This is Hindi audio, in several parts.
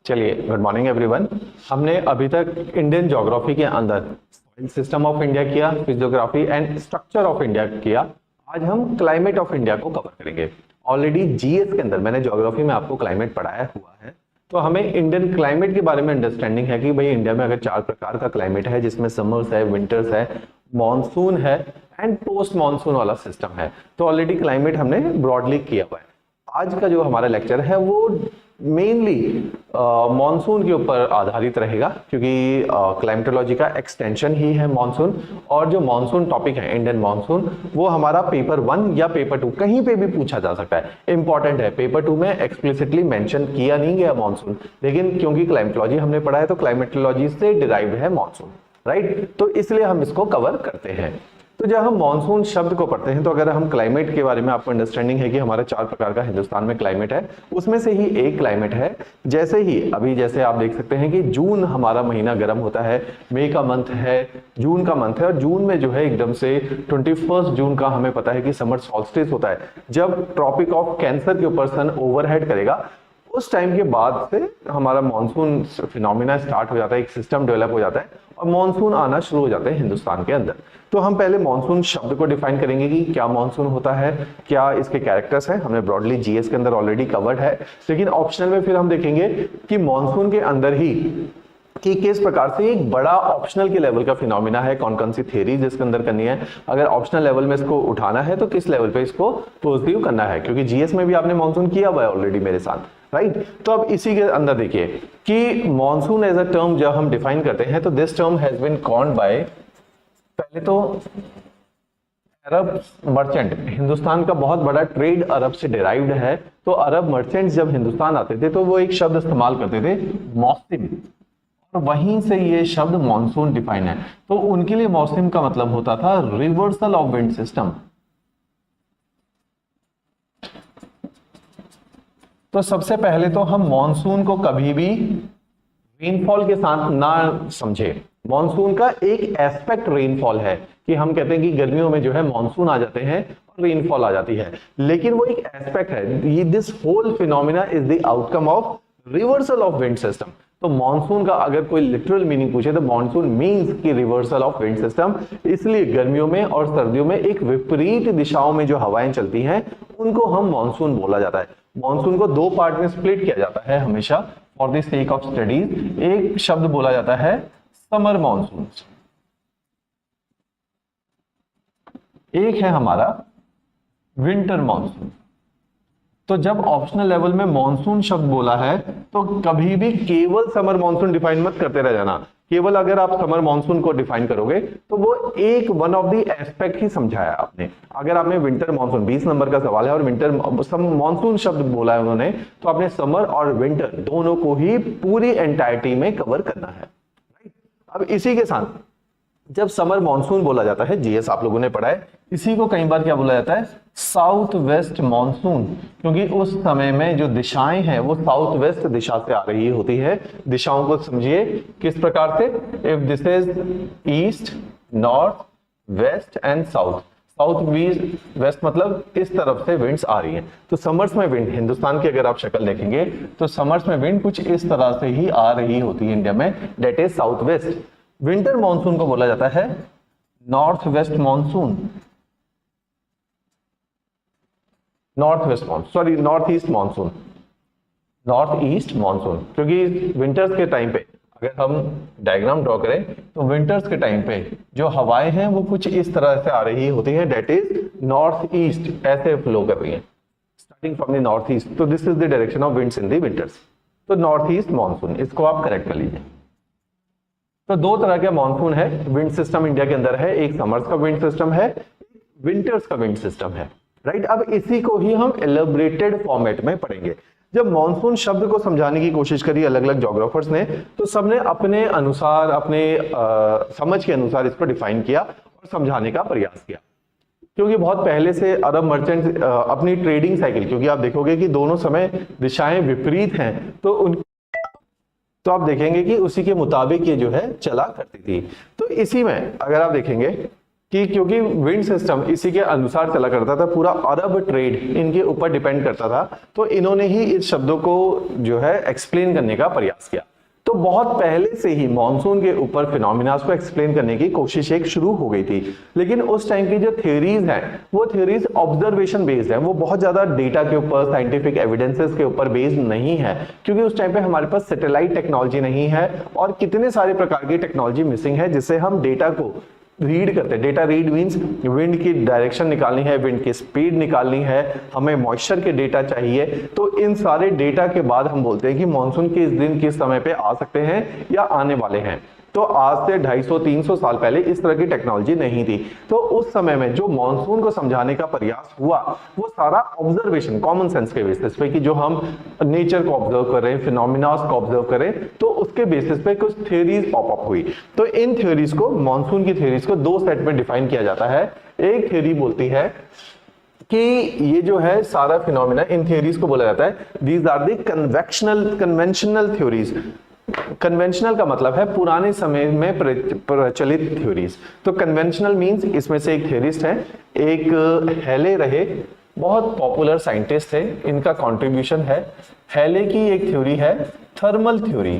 चलिए, गुड मॉर्निंग एवरीवन। हमने अभी तक इंडियन ज्योग्राफी के अंदर सॉइल सिस्टम ऑफ इंडिया किया, physiography and structure of India किया। आज हम क्लाइमेट ऑफ इंडिया को कवर करेंगे। ऑलरेडी जीएस के अंदर मैंने ज्योग्राफी में आपको क्लाइमेट पढ़ाया हुआ है, तो हमें इंडियन क्लाइमेट के बारे में अंडरस्टैंडिंग है कि भाई इंडिया में अगर 4 प्रकार का क्लाइमेट है, जिसमें समर्स है, विंटर्स है, मॉनसून है एंड पोस्ट मॉनसून वाला सिस्टम है। तो ऑलरेडी क्लाइमेट हमने ब्रॉडली किया हुआ है। आज का जो हमारा लेक्चर है वो मेनली मॉनसून के ऊपर आधारित रहेगा, क्योंकि क्लाइमेटोलॉजी का एक्सटेंशन ही है मॉनसून। और जो मॉनसून टॉपिक है इंडियन मॉनसून, वो हमारा पेपर 1 या पेपर 2 कहीं पे भी पूछा जा सकता है। इंपॉर्टेंट है, पेपर 2 में एक्सप्लिसिटली मेंशन किया नहीं गया मॉनसून, लेकिन क्योंकि क्लाइमेटोलॉजी हमने पढ़ा है तो क्लाइमेटोलॉजी से डिराइव्ड है मॉनसून, राइट। तो इसलिए हम इसको कवर करते हैं। तो जब हम मॉनसून शब्द को पढ़ते हैं, तो अगर हम क्लाइमेट के बारे में आपको अंडरस्टैंडिंग है कि हमारे 4 प्रकार का हिंदुस्तान में क्लाइमेट है, उसमें से ही एक क्लाइमेट है जैसे ही अभी जैसे आप देख सकते हैं कि जून हमारा महीना गर्म होता है, मई का मंथ है, जून का मंथ है, और जून में जो है एकदम से 21 जून का हमें पता है कि समर सॉल्स्टिस होता है। जब ट्रॉपिक ऑफ कैंसर के ऊपर सन ओवरहेड करेगा, उस टाइम के बाद से हमारा मॉनसून फिनोमिना स्टार्ट हो जाता है, एक सिस्टम डेवलप हो जाता है और मॉनसून आना शुरू हो जाते हैं हिंदुस्तान के अंदर। तो हम पहले मॉनसून शब्द को डिफाइन करेंगे कि क्या मॉनसून होता है, क्या इसके कैरेक्टर्स हैं। हमने ब्रॉडली जीएस के अंदर ऑलरेडी कवर्ड है, लेकिन ऑप्शनल में फिर हम देखेंगे कि मॉनसून के अंदर ही कि किस प्रकार से एक बड़ा ऑप्शनल के लेवल का फिनोमिना है, कौन कौन सी थ्योरीज इसके अंदर करनी है, अगर ऑप्शनल लेवल में इसको उठाना है तो किस लेवल पे इसको पॉजिटिव करना है, क्योंकि जीएस में भी आपने मॉनसून किया हुआ है ऑलरेडी मेरे साथ, राइट। तो अब इसी के अंदर देखिए कि मॉनसून एज अ टर्म जब हम डिफाइन करते हैं तो this term has been coined by, पहले तो अरब मर्चेंट, हिंदुस्तान का बहुत बड़ा ट्रेड अरब से डिराइव्ड है। तो अरब मर्चेंट्स जब हिंदुस्तान आते थे तो वो एक शब्द इस्तेमाल करते थे, मौसम, और वहीं से ये शब्द मॉनसून डिफाइन है। तो उनके लिए मौसम का मतलब होता था रिवर्सल ऑफ विंड सिस्टम। तो सबसे पहले तो हम मॉनसून को कभी भी रेनफॉल के साथ ना समझे। मॉनसून का एक एस्पेक्ट रेनफॉल है कि हम कहते हैं कि गर्मियों में जो है मॉनसून आ जाते हैं और रेनफॉल आ जाती है, लेकिन वो एक एस्पेक्ट है। This whole phenomena is the outcome of reversal of wind system. तो मॉनसून का अगर कोई लिटरल मीनिंग पूछे तो मॉनसून मींस की रिवर्सल ऑफ विंड सिस्टम। इसलिए गर्मियों में और सर्दियों में एक विपरीत दिशाओं में जो हवाएं चलती हैं उनको हम मॉनसून बोला जाता है। मॉनसून को 2 पार्ट में स्प्लिट किया जाता है हमेशा for the sake of studies. एक शब्द बोला जाता है समर मॉनसून, एक है हमारा विंटर मॉनसून। तो जब ऑप्शनल लेवल में मॉनसून शब्द बोला है तो कभी भी केवल समर मॉनसून डिफाइन मत करते रह जाना। केवल अगर आप समर मॉनसून को डिफाइन करोगे तो वो एक वन ऑफ द एस्पेक्ट ही समझाया आपने। अगर आपने विंटर मॉनसून, 20 नंबर का सवाल है और विंटर मॉनसून शब्द बोला है उन्होंने, तो आपने समर और विंटर दोनों को ही पूरी एंटायरिटी में कवर करना है। अब इसी के साथ जब समर मॉनसून बोला जाता है, जीएस आप लोगों ने पढ़ा है, इसी को कई बार क्या बोला जाता है, साउथ वेस्ट मॉनसून, क्योंकि उस समय में जो दिशाएं हैं वो साउथ वेस्ट दिशा से आ रही होती है। दिशाओं को समझिए किस प्रकार से, if this is east, north, west and south. South west मतलब इस तरफ से विंड्स आ रही हैं। तो समर्स में विंड, हिंदुस्तान की अगर आप शक्ल देखेंगे तो समर्स में विंड कुछ इस तरह से ही आ रही होती है इंडिया में, that is south west. Winter monsoon को बोला जाता है north west monsoon, north west monsoon, sorry north east monsoon, north east monsoon. क्योंकि विंटर्स के टाइम पे अगर हम डायग्राम ड्रॉ करें तो विंटर्स के टाइम पे जो हवाएं हैं वो कुछ इस तरह से आ रही होती हैं, डेट इज नॉर्थ ईस्ट, ऐसे फ्लो कर रही हैं starting from the north east. तो this is the direction of winds in the winters. तो नॉर्थ ईस्ट मॉनसून, इसको आप करेक्ट कर लीजिए। तो 2 तरह के मॉनसून है, विंड सिस्टम इंडिया के अंदर है, एक समर्स का विंड सिस्टम है, विंटर्स का विंड सिस्टम है, राइट। अब इसी को ही हम एलेबरेटेड फॉर्मेट में पढ़ेंगे। जब मॉनसून शब्द को समझाने की कोशिश करी अलग अलग ज्योग्राफर्स ने, तो सबने अपने अनुसार, अपने समझ के अनुसार इसको डिफाइन किया और समझाने का प्रयास किया। क्योंकि बहुत पहले से अरब मर्चेंट अपनी ट्रेडिंग साइकिल, क्योंकि आप देखोगे कि दोनों समय दिशाएं विपरीत हैं, तो आप देखेंगे कि उसी के मुताबिक ये जो है चला करती थी। तो इसी में अगर आप देखेंगे कि क्योंकि विंड सिस्टम इसी के अनुसार चला करता था, पूरा अरब ट्रेड इनके ऊपर डिपेंड करता था, तो इन्होंने ही इस शब्दों को जो है एक्सप्लेन करने का प्रयास किया। तो बहुत पहले से ही मॉनसून के ऊपर फिनोमिनास को एक्सप्लेन करने की कोशिश एक शुरू हो गई थी, लेकिन उस टाइम की जो थ्योरीज हैं वो थ्योरीज ऑब्जर्वेशन बेस्ड है, वो बहुत ज्यादा डेटा के ऊपर, साइंटिफिक एविडेंसेस के ऊपर बेस्ड नहीं है, क्योंकि उस टाइम पे हमारे पास सैटेलाइट टेक्नोलॉजी नहीं है और कितने सारे प्रकार की टेक्नोलॉजी मिसिंग है जिससे हम डेटा को रीड करते हैं। डेटा रीड मींस विंड की डायरेक्शन निकालनी है, विंड की स्पीड निकालनी है, हमें मॉइस्चर के डेटा चाहिए। तो इन सारे डेटा के बाद हम बोलते हैं कि मॉनसून किस दिन किस समय पे आ सकते हैं या आने वाले हैं। तो आज से 250-300 साल पहले इस तरह की टेक्नोलॉजी नहीं थी। तो उस समय में जो मॉनसून को समझाने का प्रयास हुआ वो सारा ऑब्जर्वेशन, कॉमन सेंस के बेसिस पे, कि जो हम नेचर को ऑब्जर्व कर रहे हैं, फिनोमिनास को ऑब्जर्व करें, तो उसके बेसिस पे कुछ थ्योरीज पॉप अप हुई। तो इन थ्योरीज को, मॉनसून की थ्योरीज को दो सेट में डिफाइन किया जाता है। एक थ्योरी बोलती है कि ये जो है सारा फिनोमिना, इन थ्योरीज को बोला जाता है these are the conventional theories. Conventional का मतलब है पुराने समय में प्रचलित थ्योरीज। तो कन्वेंशनल मींस, इसमें से एक थ्योरिस्ट है, एक हेले रहे, बहुत पॉपुलर साइंटिस्ट थे, इनका कंट्रीब्यूशन है। हेले की एक थ्योरी है thermal theory,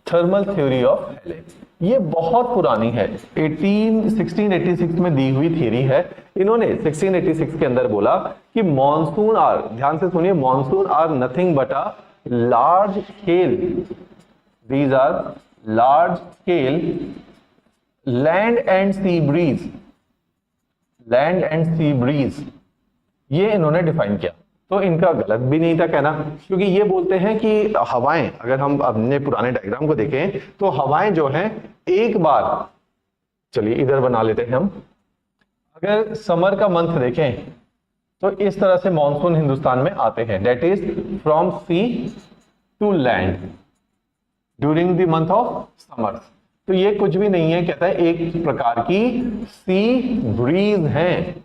thermal theory of हेले। ये बहुत पुरानी है, 1686 में दी हुई थ्योरी है। इन्होंने 1686 के अंदर बोला कि मॉनसून आर, ध्यान से सुनिए, monsoon are nothing but a large scale, these are large scale land and sea breeze, land and sea breeze, ये इन्होंने डिफाइन किया। तो इनका गलत भी नहीं था कहना, क्योंकि ये बोलते हैं कि हवाएं, अगर हम अपने पुराने डायग्राम को देखें तो हवाएं जो हैं एक बार, चलिए इधर बना लेते हैं हम, अगर समर का मंथ देखें तो इस तरह से मॉनसून हिंदुस्तान में आते हैं, that is from sea to land during the month of summer. तो ये कुछ भी नहीं है, कहता है एक प्रकार की सी ब्रीज है।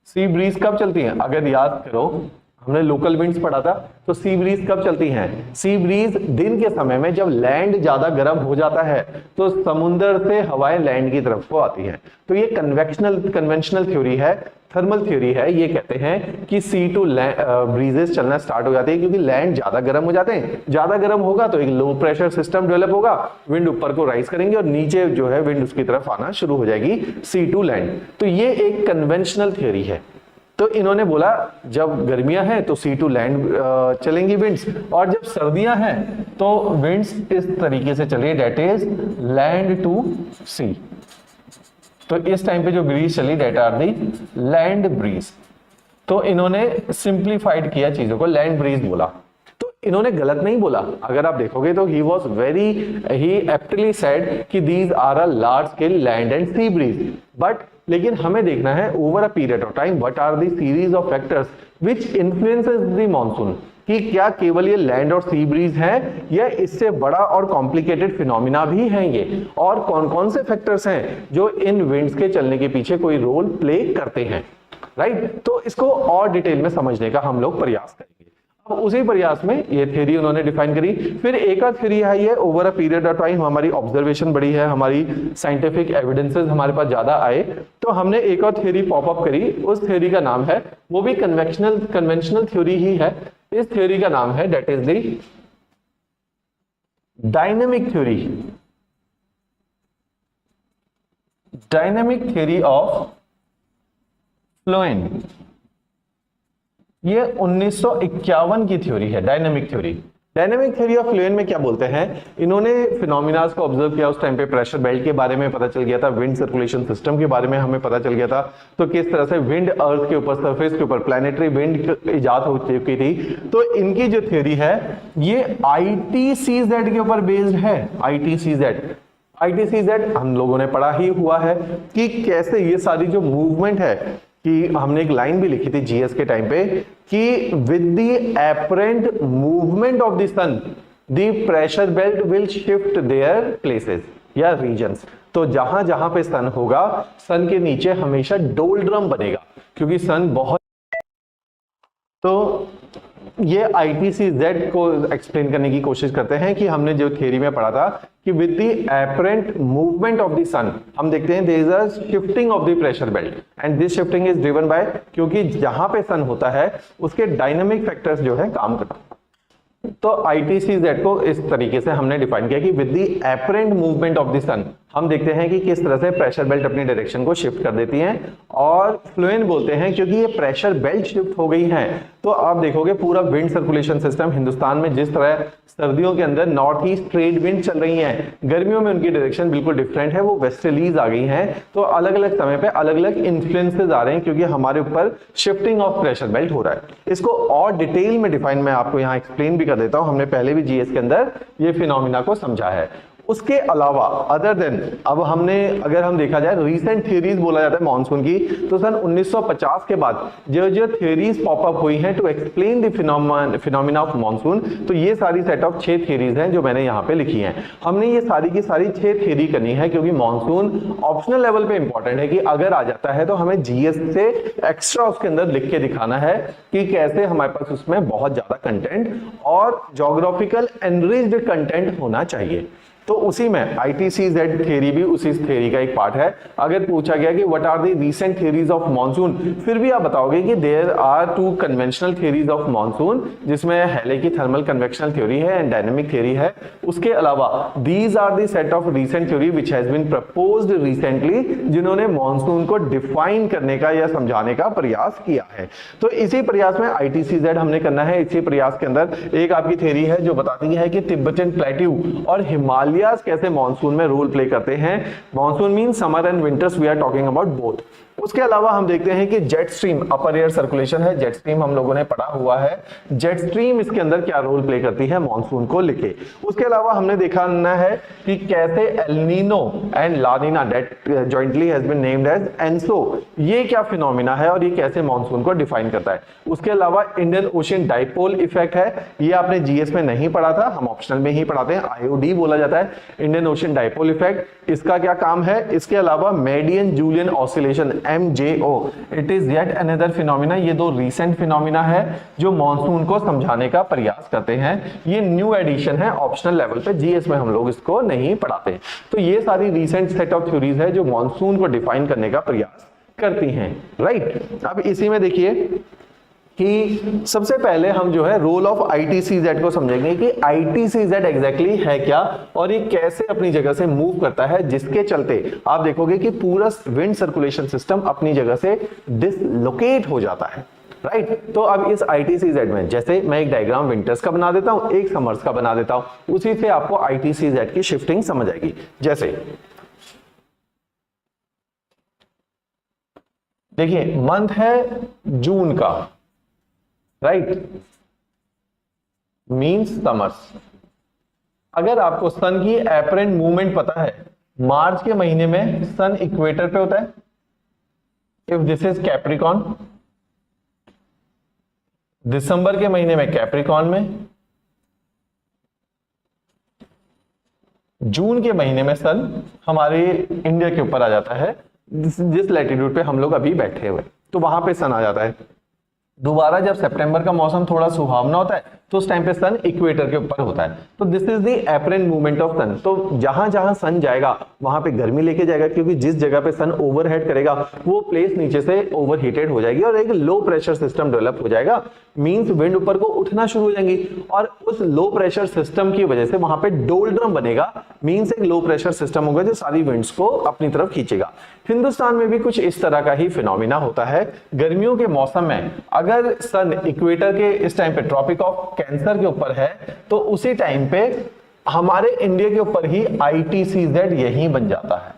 सी ब्रीज कब चलती है? अगर याद करो, हमने लोकल विंड्स पढ़ा था, तो सी ब्रीज कब चलती हैं? सी ब्रीज दिन के समय में, जब लैंड ज्यादा गर्म हो जाता है तो समुद्र से हवाएं लैंड की तरफ को आती हैं। तो ये कन्वेंशनल थ्योरी है, थर्मल थ्योरी है। ये कहते हैं कि सी टू ब्रीजेस चलना स्टार्ट हो जाते हैं, क्योंकि लैंड ज्यादा गर्म हो जाते हैं। ज्यादा गर्म होगा तो एक लो प्रेशर सिस्टम डेवलप होगा, विंड ऊपर को राइज करेंगे और नीचे जो है विंड उसकी तरफ आना शुरू हो जाएगी, सी टू लैंड। तो ये एक कन्वेंशनल थ्योरी है। तो इन्होंने बोला जब गर्मियां हैं तो सी टू लैंड चलेंगी विंड्स, और जब सर्दियां हैं तो विंड्स इस तरीके से चलेगी, that is land to sea. तो इस टाइम पे जो ब्रीज चली, that are the land breeze. तो इन्होंने सिंप्लीफाइड किया चीजों को, लैंड ब्रीज बोला। तो इन्होंने गलत नहीं बोला, अगर आप देखोगे तो ही एप्टली सेड कि these are a large scale land and sea breeze. But लेकिन हमें देखना है over a period of time what are the series of factors which influences the monsoon, कि क्या केवल ये लैंड और सी ब्रीज है या इससे बड़ा और कॉम्प्लिकेटेड फिनोमिना भी हैं ये, और कौन कौन से फैक्टर्स हैं जो इन विंड्स के चलने के पीछे कोई रोल प्ले करते हैं, राइट। तो इसको और डिटेल में समझने का हम लोग प्रयास करेंगे। अब उसी प्रयास में ये थ्योरी उन्होंने डिफाइन करी। फिर एक और थ्योरी है, ये over a period of time हमारी ऑब्जर्वेशन बढ़ी है, हमारी साइंटिफिक एविडेंसेस हमारे पास ज्यादा आए, तो हमने एक और थ्योरी पॉप अप करी। उस थ्योरी का नाम है, वो भी कन्वेंशनल थ्योरी ही है, इस थ्योरी का नाम है that is the dynamic theory, dynamic theory of Flohn. ये 1951 की थ्योरी है, dynamic theory. Dynamic theory of Flohn में क्या बोलते हैं, इन्होंने फिनोमिनास को ऑब्जर्व किया, उस टाइम पे प्रेशर बेल्ट के बारे में पता चल गया था, विंड सर्कुलेशन सिस्टम के बारे में हमें पता चल गया था, तो किस तरह से विंड अर्थ के ऊपर, सरफेस के ऊपर प्लैनेटरी विंड इजाद हो चुकी थी। तो इनकी जो थ्योरी है ये ITCZ के ऊपर बेस्ड है। ITCZ हम लोगों ने पढ़ा ही हुआ है कि कैसे ये सारी जो मूवमेंट है, कि हमने एक लाइन भी लिखी थी जीएस के टाइम पे कि with the apparent movement of the sun the pressure belt will shift their places या रीजन्स। तो जहां जहां पे सन होगा, सन के नीचे हमेशा डोल्ड्रम बनेगा, क्योंकि सन बहुत, तो ये ITCZ को एक्सप्लेन करने की कोशिश करते हैं कि हमने जो थ्योरी में पढ़ा था कि with the apparent movement of the sun हम देखते हैं there is a shifting of the pressure belt and this shifting is driven by, क्योंकि जहां पे सन होता है उसके डायनामिक फैक्टर्स जो है काम करते हैं। तो ITCZ को इस तरीके से हमने डिफाइन किया कि with the apparent movement of the sun हम देखते हैं कि किस तरह से प्रेशर बेल्ट अपनी डायरेक्शन को शिफ्ट कर देती हैं, और फ्लुएंट बोलते हैं क्योंकि ये प्रेशर बेल्ट शिफ्ट हो गई हैं। तो आप देखोगे पूरा विंड सर्कुलेशन सिस्टम हिंदुस्तान में जिस तरह सर्दियों के अंदर नॉर्थ ईस्ट ट्रेड विंड चल रही हैं, गर्मियों में उनकी डायरेक्शन बिल्कुल डिफरेंट है, वो वेस्टर्लीज आ गई हैं। तो अलग अलग समय पे अलग अलग इन्फ्लुएंसेस आ रहे हैं क्योंकि हमारे ऊपर शिफ्टिंग ऑफ प्रेशर बेल्ट हो रहा है। इसको और डिटेल में डिफाइन मैं आपको यहाँ एक्सप्लेन भी कर देता हूँ, हमने पहले भी जीएस के अंदर ये फिनोमिना को समझा है। उसके अलावा अदर देन अब हमने अगर हम देखा जाए रीसेंट थ्योरीज बोला जाता है मॉनसून की, तो सन 1950 के बाद जो जो थ्योरीज पॉप अप हुई हैं to explain the phenomena of monsoon, तो ये सारी सेट ऑफ 6 थ्योरीज हैं जो मैंने यहाँ पे लिखी हैं। हमने ये सारी की सारी 6 थ्योरी करनी है क्योंकि मॉनसून ऑप्शनल लेवल पे इंपॉर्टेंट है कि अगर आ जाता है तो हमें जीएस से एक्स्ट्रा उसके अंदर लिख के दिखाना है कि कैसे हमारे पास उसमें बहुत ज्यादा कंटेंट और ज्योग्राफिकल एनरिच्ड कंटेंट होना चाहिए। तो उसी में ITCZ थ्योरी भी उसी थ्योरी का एक पार्ट है। अगर पूछा गया कि what are the recent theories of monsoon, फिर भी आप बताओगे कि there are 2 conventional theories of monsoon, जिसमें हैले की थर्मल कन्वेक्शनल थ्योरी है एंड डायनेमिक थ्योरी है। उसके अलावा these are the set of recent theory which has been proposed recently, जिन्होंने मॉनसून को डिफाइन करने का या समझाने का प्रयास किया है। तो इसी प्रयास में ITCZ हमने करना है। इसी प्रयास के अंदर एक आपकी थ्योरी है जो बताती है कि तिब्बतन प्लेट्यू और हिमालय कैसे मॉनसून में रोल प्ले करते हैं। Monsoon mean summer and winters, we are talking about both. उसके अलावा हम देखते हैं कि jet stream upper air circulation है, जेट स्ट्रीम हम लोगों ने पढ़ा हुआ है। जेट स्ट्रीम इसके अंदर क्या रोल प्ले करती है मॉनसून को लेके। उसके अलावा हमने देखा है कि कैसे El Nino and La Nina that jointly has been named as ENSO, ये क्या फिनोमिना है और ये कैसे मॉनसून को डिफाइन करता है। उसके अलावा इंडियन ओशियन डाइपोल इफेक्ट है, ये आपने जीएस में नहीं पढ़ा था, हम ऑप्शनल में ही पढ़ाते हैं, IOD बोला जाता है, इंडियन ओशियन डाइपोल इफेक्ट, इसका क्या काम है। इसके अलावा Madden Julian oscillation MJO, it is yet another phenomena. ये 2 रीसेंट फिनोमिना है जो मॉनसून को समझाने का प्रयास करते हैं। ये न्यू एडिशन है, ऑप्शनल लेवल पे, जीएस में हम लोग इसको नहीं पढ़ाते। तो ये सारी रीसेंट सेट ऑफ थ्योरीज है जो मॉनसून को डिफाइन करने का प्रयास करती हैं, राइट। अब इसी में देखिए कि सबसे पहले हम जो है रोल ऑफ ITCZ को समझेंगे कि ITCZ एग्जैक्टली है क्या और ये कैसे अपनी जगह से मूव करता है, जिसके चलते आप देखोगे कि पूरा विंड सर्कुलेशन सिस्टम अपनी जगह से डिसलोकेट हो जाता है, राइट। तो अब इस ITCZ में जैसे मैं एक डायग्राम विंटर्स का बना देता हूं, एक समर्स का बना देता हूं, उसी से आपको ITCZ की शिफ्टिंग समझ आएगी। जैसे देखिए मंथ है जून का, राइट, मीन्स समर्स। अगर आपको सन की एपरेंट मूवमेंट पता है, मार्च के महीने में सन इक्वेटर पे होता है, इफ दिस इज कैप्रिकॉन, दिसंबर के महीने में कैप्रिकॉन में, जून के महीने में सन हमारे इंडिया के ऊपर आ जाता है, जिस लैटिट्यूड पे हम लोग अभी बैठे हुए, तो वहां पे सन आ जाता है। दोबारा जब सितंबर का मौसम थोड़ा सुहावना होता है तो उस टाइम पे सन इक्वेटर के ऊपर होता है। तो this is the apparent movement of sun. तो जहां जहां सन जाएगा वहां पे गर्मी लेके जाएगा, क्योंकि जिस जगह पे सन ओवरहेड करेगा वो प्लेस नीचे से ओवरहीटेड हो जाएगी और एक लो प्रेशर सिस्टम डेवलप हो जाएगा, मींस विंड ऊपर को उठना शुरू हो जाएंगी और उस लो प्रेशर सिस्टम की वजह से वहां पे डोल्ड्रम बनेगा, मींस एक लो प्रेशर सिस्टम होगा जो सारी विंड्स को अपनी तरफ खींचेगा। हिंदुस्तान में भी कुछ इस तरह का ही फिनोमिना होता है। गर्मियों के मौसम में अगर सन इक्वेटर के इस टाइम पे ट्रॉपिक ऑफ कैंसर के ऊपर है तो उसी टाइम पे हमारे इंडिया के ऊपर ही ITCZ यही बन जाता है।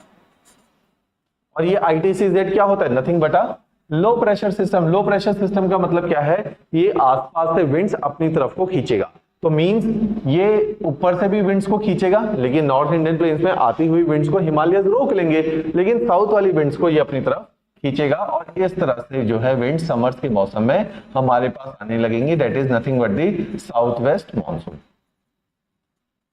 और ये ITCZ क्या होता है, nothing but a low pressure system. Low pressure system का मतलब क्या है, ये आसपास से विंड्स अपनी तरफ को खींचेगा। तो मींस ये ऊपर से भी विंड्स को खींचेगा, लेकिन नॉर्थ इंडियन प्लेन्स में आती हुई विंड्स को हिमालय रोक लेंगे, लेकिन साउथ वाली विंड्स को ये अपनी तरफ खींचेगा और इस तरह से जो है विंड समर्स के मौसम में हमारे पास आने लगेंगी। That is nothing but the south west monsoon.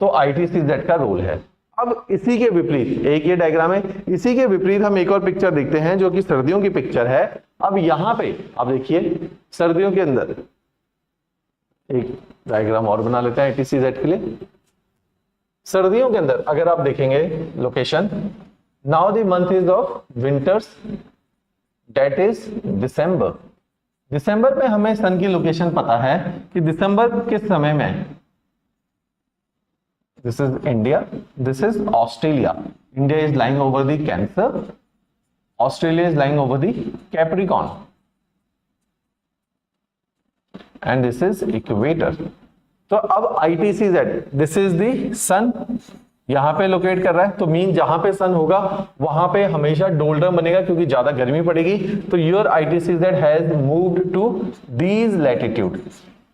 तो ITCZ का रोल है। अब इसी के विपरीत एक ये डायग्राम है, इसी के विपरीत हम एक और पिक्चर देखते हैं जो कि सर्दियों की पिक्चर है। अब यहां पे आप देखिए सर्दियों के अंदर एक डायग्राम और बना लेते हैं ITCZ के लिए। सर्दियों के अंदर अगर आप देखेंगे location, now the month is of winters, date is December. दिसंबर में हमें सन की लोकेशन पता है कि दिसंबर किस समय में, this is India, this is Australia. India is lying over the cancer, Australia is lying over the Capricorn, and this is equator. तो अब ITCZ, दिस इज द सन, यहां पे लोकेट कर रहा है, तो मीन जहां पे सन होगा वहां पे हमेशा डोल्डम बनेगा क्योंकि ज्यादा गर्मी पड़ेगी। तो your ITCZ has moved to these latitude,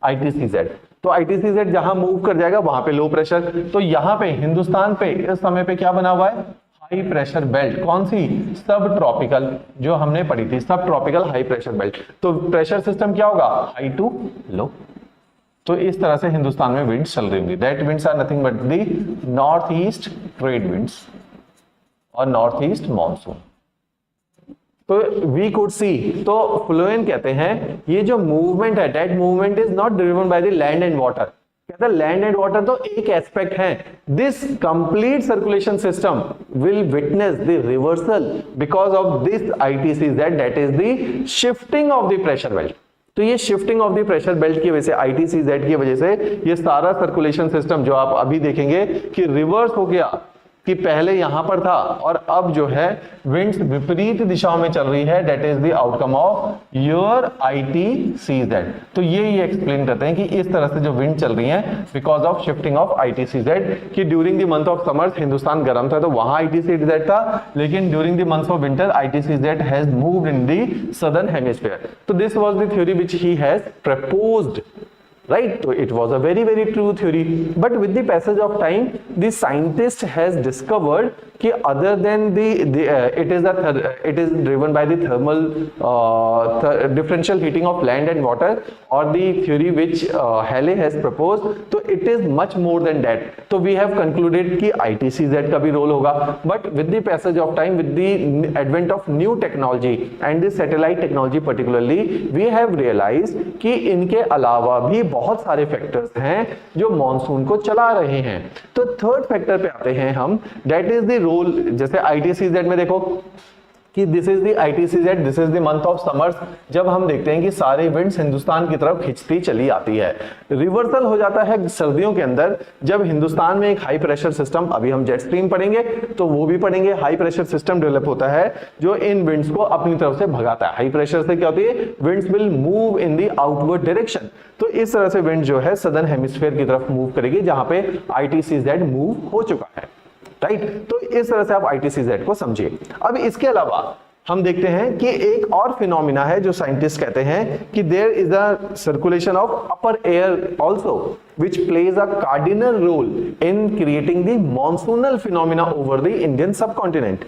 ITCZ। तो ITCZ जहां मूव कर जाएगा वहां पे लो प्रेशर। तो यहां पे हिंदुस्तान पे इस समय पे क्या बना हुआ है, हाई प्रेशर बेल्ट। कौन सी, सब ट्रॉपिकल, जो हमने पढ़ी थी, सब ट्रॉपिकल हाई प्रेशर बेल्ट। तो प्रेशर सिस्टम क्या होगा, हाई टू लो। तो इस तरह से हिंदुस्तान में विंड्स चल रही होंगी। That winds are nothing but the north east trade winds और नॉर्थ ईस्ट मॉनसून। तो वी कुड सी, तो फ्लोएन कहते हैं ये जो मूवमेंट है, that movement is not driven by the land and water. कहते हैं लैंड एंड वाटर तो एक एस्पेक्ट है, this complete circulation system will witness the reversal because of this ITCZ, that is the shifting of the pressure belt. तो ये shifting of the pressure belt की वजह से, ITCZ की वजह से ये सारा सर्कुलेशन सिस्टम जो आप अभी देखेंगे कि रिवर्स हो गया, कि पहले यहां पर था और अब जो है विंड्स विपरीत दिशाओं में चल रही है। That is the outcome of your ITCZ। तो ये एक्सप्लेन करते हैं कि इस तरह से जो विंड चल रही है because of shifting of ITCZ, कि during the month of summers Hindustan गर्म था तो वहां ITCZ था, लेकिन during the months of winter ITCZ has moved in the southern hemisphere. तो this was the theory which he has proposed, right? So it was a very true theory, but with the passage of time the scientist has discovered कि other than it is driven by the thermal differential heating of land and water, or the theory which Halley has proposed, तो it is much more than that. तो we have concluded कि ITCZ का भी रोल होगा, but with the passage of time, with the advent of new technology and the satellite technology particularly, we have realized कि इनके अलावा भी बहुत सारे फैक्टर्स हैं जो मॉनसून को चला रहे हैं। तो थर्ड फैक्टर पे आते हैं हम, दैट इज द रोल। जैसे ITCZ में देखो कि this is the ITCZ, this is the month of summers. जब हम देखते हैं कि सारे विंड्स हिंदुस्तान की तरफ खिंचती चली आती है, रिवर्सल हो जाता है सर्दियों के अंदर जब हिंदुस्तान में एक हाई प्रेशर सिस्टम, अभी हम जेट स्ट्रीम पढ़ेंगे तो वो भी पढ़ेंगे, हाई प्रेशर सिस्टम डेवलप होता है जो इन विंड्स को अपनी तरफ से भगाता है। हाई प्रेशर से क्या होती है, winds will move in the outward direction. तो इस तरह से विंड जो है सदर्न हेमिस्फीयर की तरफ मूव करेगी जहां पे ITCZ मूव हो चुका है, राइट? तो इस तरह से आप ITCZ को समझिए। अब इसके अलावा हम देखते हैं कि एक और फिनोमिना है जो साइंटिस्ट कहते हैं कि there is a circulation of upper air also which plays a cardinal role in creating the monsoonal phenomena over the Indian subcontinent.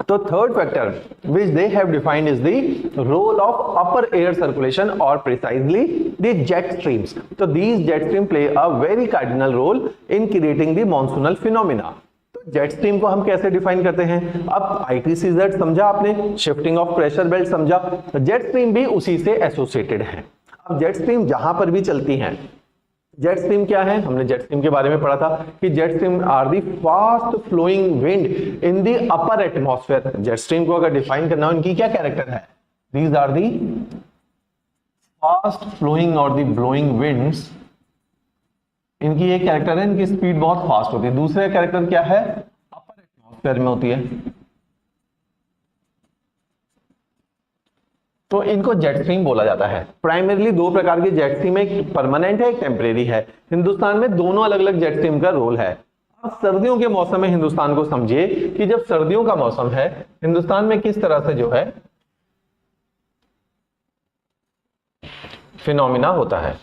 तो third factor which they have defined is the role of upper air circulation, or precisely the jet streams. So these jet stream play a very cardinal role in creating the monsoonal phenomena. तो जेट स्ट्रीम को हम कैसे डिफाइन करते हैं? अब ITCZ समझा आपने, शिफ्टिंग ऑफ प्रेशर बेल्ट समझा, जेट स्ट्रीम भी उसी से एसोसिएटेड है। अब जेट स्ट्रीम जहां पर भी चलती हैं, जेट स्ट्रीम क्या है, हमने जेट स्ट्रीम के बारे में पढ़ा था कि jet stream are the fast flowing wind in the upper atmosphere. Jet stream को अगर डिफाइन करना हो, इनकी क्या कैरेक्टर है? These are the fast flowing और दी ब्लोइंग विंड्स। इनकी एक कैरेक्टर है, इनकी स्पीड बहुत फास्ट होती है। दूसरा कैरेक्टर क्या है? अपर एटमॉस्फेयर में होती है। तो इनको जेट स्ट्रीम बोला जाता है। प्राइमरीली दो प्रकार के जेट स्ट्रीम, एक परमानेंट है, एक टेम्परेरी है। हिंदुस्तान में दोनों अलग अलग जेट स्ट्रीम का रोल है। अब सर्दियों के मौसम में हिंदुस्तान को समझिए कि जब सर्दियों का मौसम है हिंदुस्तान में किस तरह से जो है फिनोमिना होता है।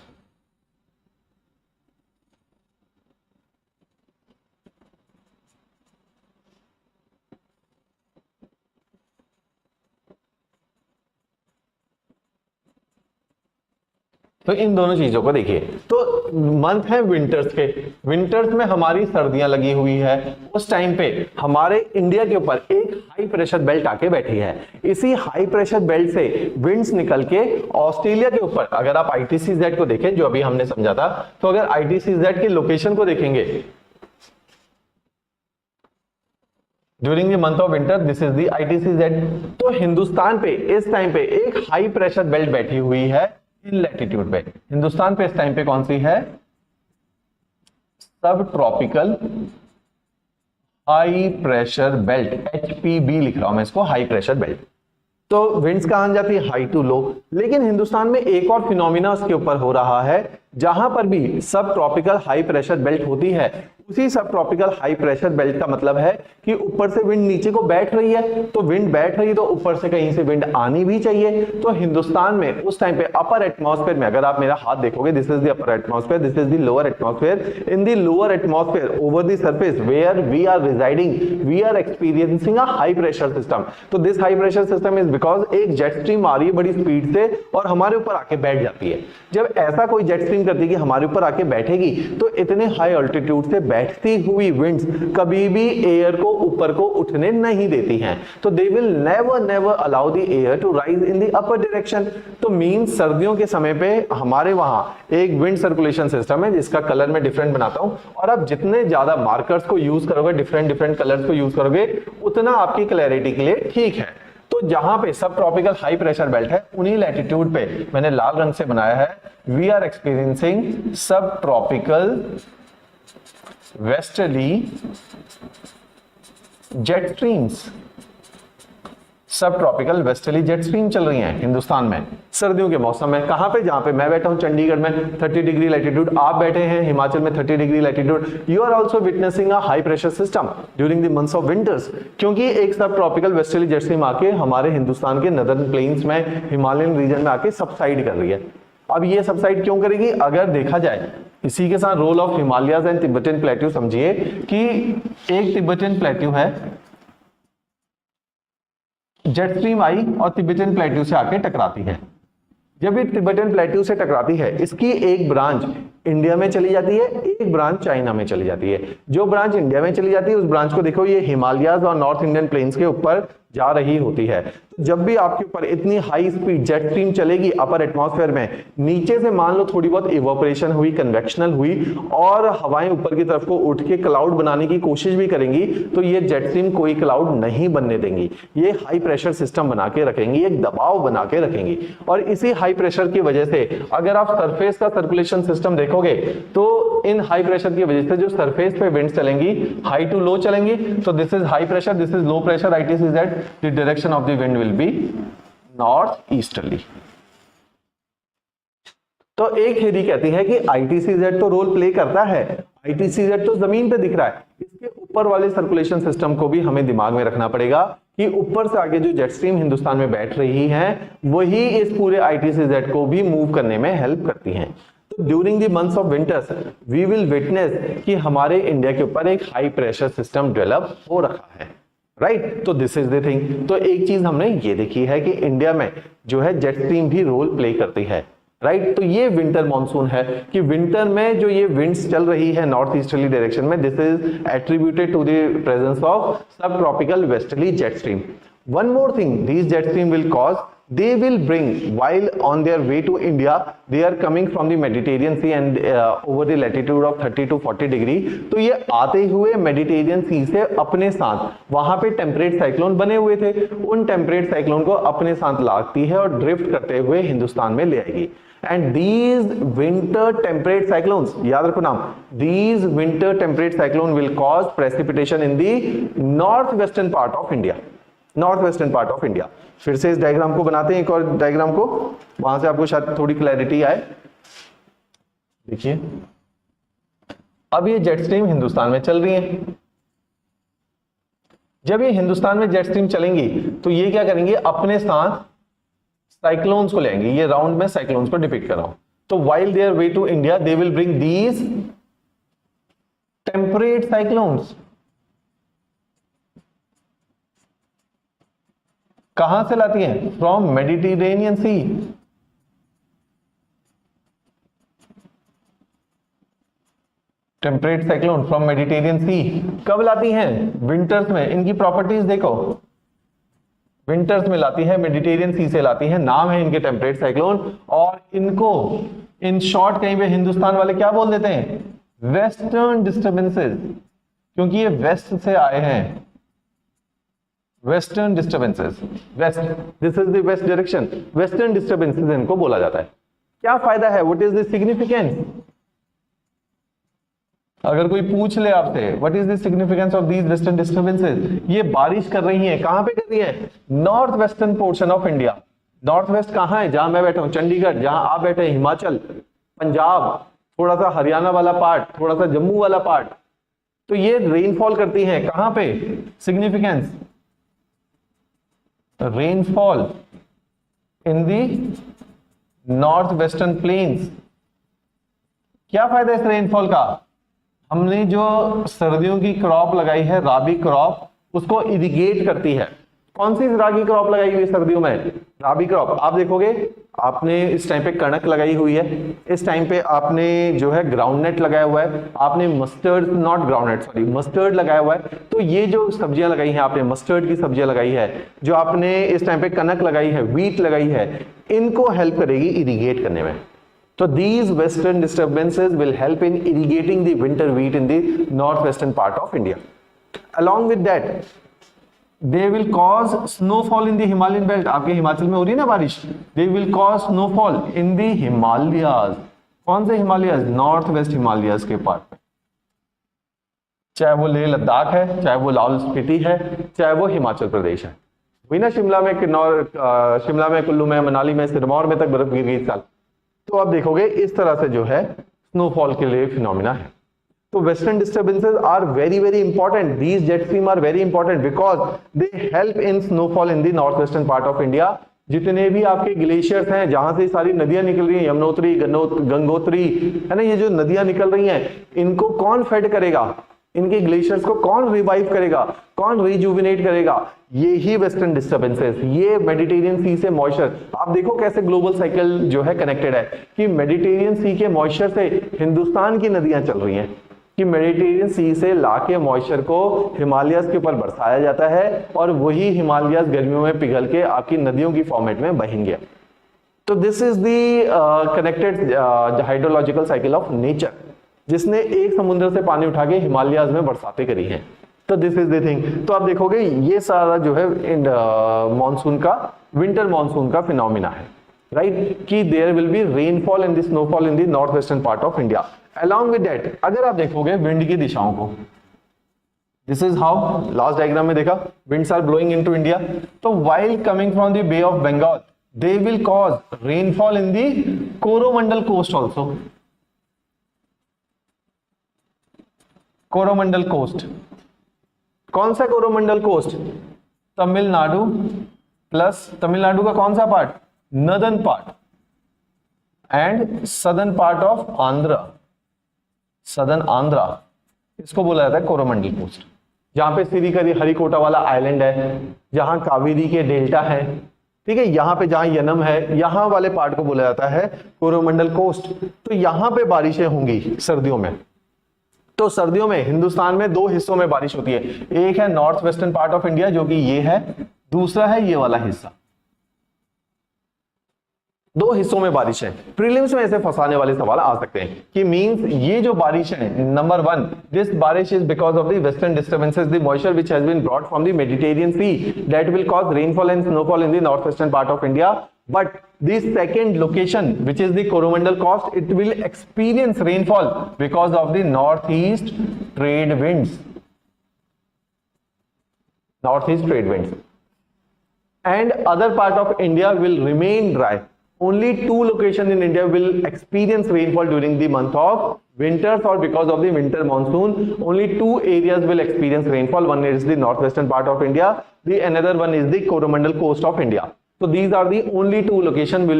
तो इन दोनों चीजों को देखिए। तो मंथ है विंटर्स के, विंटर्स में हमारी सर्दियां लगी हुई है, उस टाइम पे हमारे इंडिया के ऊपर एक हाई प्रेशर बेल्ट आके बैठी है। इसी हाई प्रेशर बेल्ट से विंड्स निकल के ऑस्ट्रेलिया के ऊपर, अगर आप ITCZ को देखें जो अभी हमने समझा था, तो अगर ITCZ की लोकेशन को देखेंगे during the month of winter, this is the ITCZ। तो हिंदुस्तान पे इस टाइम पे एक हाई प्रेशर बेल्ट बैठी हुई है इन लैटिट्यूड पे। हिंदुस्तान पे इस टाइम पे कौन सी है? सब tropical high pressure belt, HPB लिख रहा हूं मैं इसको, हाई प्रेशर बेल्ट। तो विंड्स कहां जाती है? हाई टू लो। लेकिन हिंदुस्तान में एक और फिनोमिना उसके ऊपर हो रहा है, जहां पर भी सब ट्रॉपिकल हाई प्रेशर बेल्ट होती है, उसी सब ट्रॉपिकल हाई प्रेशर बेल्ट का मतलब है कि ऊपर से विंड नीचे को बैठ रही है, तो विंड बैठ रही है तो ऊपर से कहीं से विंड आनी भी चाहिए। तो हिंदुस्तान में उस टाइम पे अपर एटमॉस्फेयर में, अगर आप मेरा हाथ देखोगे, this is the upper atmosphere, this is the lower atmosphere. In the lower atmosphere over the surface where we are residing, we are experiencing a high pressure system. तो this high pressure system is because एक जेट स्ट्रीम आ रही है बड़ी स्पीड से और हमारे ऊपर आके बैठ जाती है। जब ऐसा कोई जेट स्ट्रीम करती है कि हमारे ऊपर आके बैठेगी, तो इतने हाई ऑल्टीट्यूड से बैठती हुई विंड्स कभी भी एयर को ऊपर को उठने नहीं देती हैं। तो they will never never allow the air to rise in the upper direction. तो मीन सर्दियों के समय पे हमारे वहां एक विंड सर्कुलेशन सिस्टम है जिसका कलर मैं डिफरेंट बनाता हूं, और आप जितने ज्यादा मार्कर्स को यूज करोगे, डिफरेंट डिफरेंट कलर्स को यूज करोगे, उतना आपकी क्लैरिटी के लिए ठीक है। तो जहां पे सब ट्रॉपिकल हाई प्रेशर बेल्ट है, उन्हीं लैटिट्यूड पे मैंने लाल रंग से बनाया है, वी आर एक्सपीरियंसिंग सब ट्रॉपिकल वेस्टर्ली जेट स्ट्रीम्स। सब ट्रॉपिकल वेस्टर्ली जेट स्ट्रीम चल रही हैं हिंदुस्तान में सर्दियों के मौसम में। कहां पे? जहां पे मैं बैठा हूं चंडीगढ़ में 30 डिग्री लैटिट्यूड, आप बैठे हैं हिमाचल में 30 degree latitude. You are also witnessing a high pressure system during the months of winters, क्योंकि एक सब ट्रॉपिकल वेस्टर्ली जेट स्ट्रीम आके हमारे हिंदुस्तान के नदर्न प्लेन्स में, हिमालयन रीजन में आके सबसाइड कर रही है। अब ये सबसाइड क्यों करेगी? अगर देखा जाए इसी के साथ role of Himalayas and Tibetan plateau समझिए कि एक तिब्बतन प्लेट्यू है, जेट स्ट्रीम आई और तिब्बतन प्लेट्यू से आके टकराती है। जब ये तिब्बतन प्लेट्यू से टकराती है, इसकी एक ब्रांच इंडिया में चली जाती है, एक ब्रांच चाइना में चली जाती है। जो ब्रांच इंडिया में चली जाती है उस ब्रांच को देखो, ये हिमालयाज और नॉर्थ इंडियन प्लेन्स के ऊपर जा रही होती है। तो जब भी आपके ऊपर इतनी हाई स्पीड जेट स्ट्रीम चलेगी अपर एटमॉस्फेयर में, नीचे से मान लो थोड़ी बहुत इवोपरेशन हुई, कन्वेक्शनल हुई, और हवाएं ऊपर की तरफ को उठ के क्लाउड बनाने की कोशिश भी करेंगी, तो ये जेट स्ट्रीम कोई क्लाउड नहीं बनने देंगी। ये हाई प्रेशर सिस्टम बना के रखेंगी, एक दबाव बना के रखेंगी। और इसी हाई प्रेशर की वजह से अगर आप सरफेस का सर्कुलेशन सिस्टम देखोगे, तो इन हाई प्रेशर की वजह से जो सरफेस पे विंड चलेंगी हाई टू लो चलेंगी। तो this is high pressure, this is low pressure, ITCZ, the direction of the wind will be north easterly. तो एक थ्योरी कहती है कि ITCZ तो रोल प्ले करता है, ITCZ तो जमीन पे दिख रहा है, इसके ऊपर वाले सर्कुलेशन सिस्टम को भी हमें दिमाग में रखना पड़ेगा कि ऊपर से आगे जो जेट स्ट्रीम हिंदुस्तान में बैठ रही है, वही इस पूरे ITCZ को भी मूव करने में हेल्प करती हैं। तो during the months of winters we will witness कि हमारे इंडिया के ऊपर एक हाई प्रेशर सिस्टम डेवलप हो रखा है, राइट। तो दिस इज द थिंग। तो एक चीज हमने ये देखी है कि इंडिया में जो है जेट स्ट्रीम भी रोल प्ले करती है, राइट। तो ये विंटर मॉनसून है कि विंटर में जो ये विंड्स चल रही है नॉर्थ ईस्टर्ली डायरेक्शन में, this is attributed to the presence of subtropical westerly jet stream. One more thing, these jet stream will cause, they will bring, while on their way to India, they are coming from the Mediterranean Sea and over the latitude of 30 to 40 degree. तो ये आते हुए मेडिटेरियन सी से अपने साथ वहां पे टेम्परेट साइक्लोन बने हुए थे, उन टेम्परेट साइक्लोन को अपने साथ लाती है और ड्रिफ्ट करते हुए हिंदुस्तान में ले आएगी। And these winter temperate cyclones, याद रखो नाम, these winter temperate cyclone will cause precipitation in the northwestern part of India, north western part of India. फिर से इस डायग्राम को बनाते हैं, एक और डायग्राम को, वहां से आपको शायद थोड़ी क्लैरिटी आए। देखिए अब ये जेट स्ट्रीम हिंदुस्तान में चल रही है। जब ये हिंदुस्तान में जेट स्ट्रीम चलेंगी तो ये क्या करेंगे, अपने साथ साइक्लोन्स को लेंगे। ये राउंड में साइक्लोन्स को डिपिक्ट कर रहा हूं। तो while their way to India they will bring these temperate cyclones. कहां से लाती हैं? From Mediterranean sea. Temperate cyclone from Mediterranean sea कब लाती हैं? विंटर्स में। इनकी प्रॉपर्टीज देखो, विंटर्स में लाती है, मेडिटेरियन सी से लाती है, नाम है इनके टेम्परेट साइक्लोन। और इनको इन शॉर्ट कहीं पे हिंदुस्तान वाले क्या बोल देते हैं? वेस्टर्न डिस्टर्बेंसेस, क्योंकि ये वेस्ट से आए हैं। Western disturbances, west, this is the west direction, western disturbances इनको बोला जाता है। क्या फायदा है? What is the significance? अगर कोई पूछ ले आपसे what is the significance of these western disturbances, ये बारिश कर रही है, कहां पे कर रही है? North western portion of India. North west कहां है? जहां मैं बैठा हूं चंडीगढ़, जहां आप बैठे हैं हिमाचल, पंजाब, थोड़ा सा हरियाणा वाला पार्ट, थोड़ा सा जम्मू वाला पार्ट। तो ये रेनफॉल करती है कहां पे? Significance, rainfall in the north western plains. क्या फायदा इस रेनफॉल का? हमने जो सर्दियों की क्रॉप लगाई है, राबी क्रॉप, उसको इरिगेट करती है। कौन सी रागी क्रॉप लगाई हुई है सर्दियों में? राबी क्रॉप। आप देखोगे आपने इस टाइम पे कणक लगाई हुई है, इस टाइम पे आपने जो है ग्राउंडनट लगाया हुआ है, आपने mustard, not groundnut sorry, mustard लगाया हुआ है। तो ये जो सब्जियां लगाई हैं आपने, मस्टर्ड की सब्जियां लगाई है, जो आपने इस टाइम पे कणक लगाई है, व्हीट लगाई है, इनको हेल्प करेगी इरिगेट करने में। So these western disturbances will help in irrigating the winter wheat in the northwestern part of India. Along with that, they will cause snowfall in the Himalayan belt. आपके हिमाचल में हो रही है ना बारिश? They will cause snowfall in the Himalayas. कौन से हिमालयस? नॉर्थ वेस्ट हिमालयस के पार्ट में, चाहे वो लेह लद्दाख है, चाहे वो लाहौल स्पीति है, चाहे वो हिमाचल प्रदेश है। वही ना, शिमला में, कुल्लू में, मनाली में, सिरमौर में तक बर्फ गिर गई इस साल। तो आप देखोगे इस तरह से जो है स्नोफॉल के लिए फिनोमिना है। तो western disturbances are very very important, these jet stream are very important because they help in snowfall in the north western part of India. जितने भी आपके ग्लेशियर्स हैं, जहां से सारी नदियां निकल रही हैं, यमुनोत्री, गंगोत्री, है ना, ये जो नदियां निकल रही हैं, इनको कौन फेड करेगा? इनके ग्लेशियर्स को कौन रिवाइव करेगा, कौन रिजुविनेट करेगा? ये ही वेस्टर्न डिस्टर्बेंसेस, ये मेडिटेरियन सी से मॉइस्चर। आप देखो कैसे ग्लोबल साइकिल जो है कनेक्टेड है, कि मेडिटेरियन सी के मॉइस्चर से हिंदुस्तान की नदियां चल रही हैं, कि मेडिटेरियन सी से लाके मॉइस्चर को हिमालयस के ऊपर बरसाया जाता है, और वही हिमालयस गर्मियों में पिघल के आपकी नदियों की फॉर्मेट में बहेंगे। तो this is the connected hydrological cycle of nature, जिसने एक समुद्र से पानी उठा के हिमालयस में बरसातें करी हैं। तो दिस इज द थिंग। तो आप देखोगे ये सारा जो है मॉनसून का, विंटर मॉनसून का फिनोमिना है, राइट, कि there will be rainfall and snowfall in the north western part of India. Along with that, अगर आप देखोगे विंड की दिशाओं को, this is how, last diagram में देखा, winds are blowing into India. तो while coming from the bay of Bengal, they will cause rainfall in the Coromandel coast also. Coromandel coast, कौन सा कोरोमंडल कोस्ट? तमिलनाडु प्लस, तमिलनाडु का कौन सा part? Northern part and southern part of Andhra, southern Andhra, इसको बोला जाता है कोरोमंडल कोस्ट। जहां पे श्रीकरी हरिकोटा वाला आइलैंड है, जहां कावेरी के डेल्टा है, ठीक है, यहां पे जहां यनम है, यहां वाले पार्ट को बोला जाता है कोरोमंडल कोस्ट। तो यहां पे बारिशें होंगी सर्दियों में। तो सर्दियों में हिंदुस्तान में दो हिस्सों में बारिश होती है, एक है north western part of India जो कि ये है, दूसरा है ये वाला हिस्सा। दो हिस्सों में बारिश है। प्रीलिम्स में ऐसे फंसाने वाले सवाल आ सकते हैं कि मींस ये जो बारिश है, नंबर वन, दिस बारिश is because of the western disturbances, the moisture which has been brought from the Mediterranean sea that will cause rainfall and snowfall in the north western part of India. But this second location, which is the Coromandel Coast, it will experience rainfall because of the northeast trade winds. Northeast trade winds. And other part of India will remain dry. Only two locations in India will experience rainfall during the month of winters or because of the winter monsoon. Only two areas will experience rainfall. One is the northwestern part of India. The another one is the Coromandel Coast of India. So these are the only two locations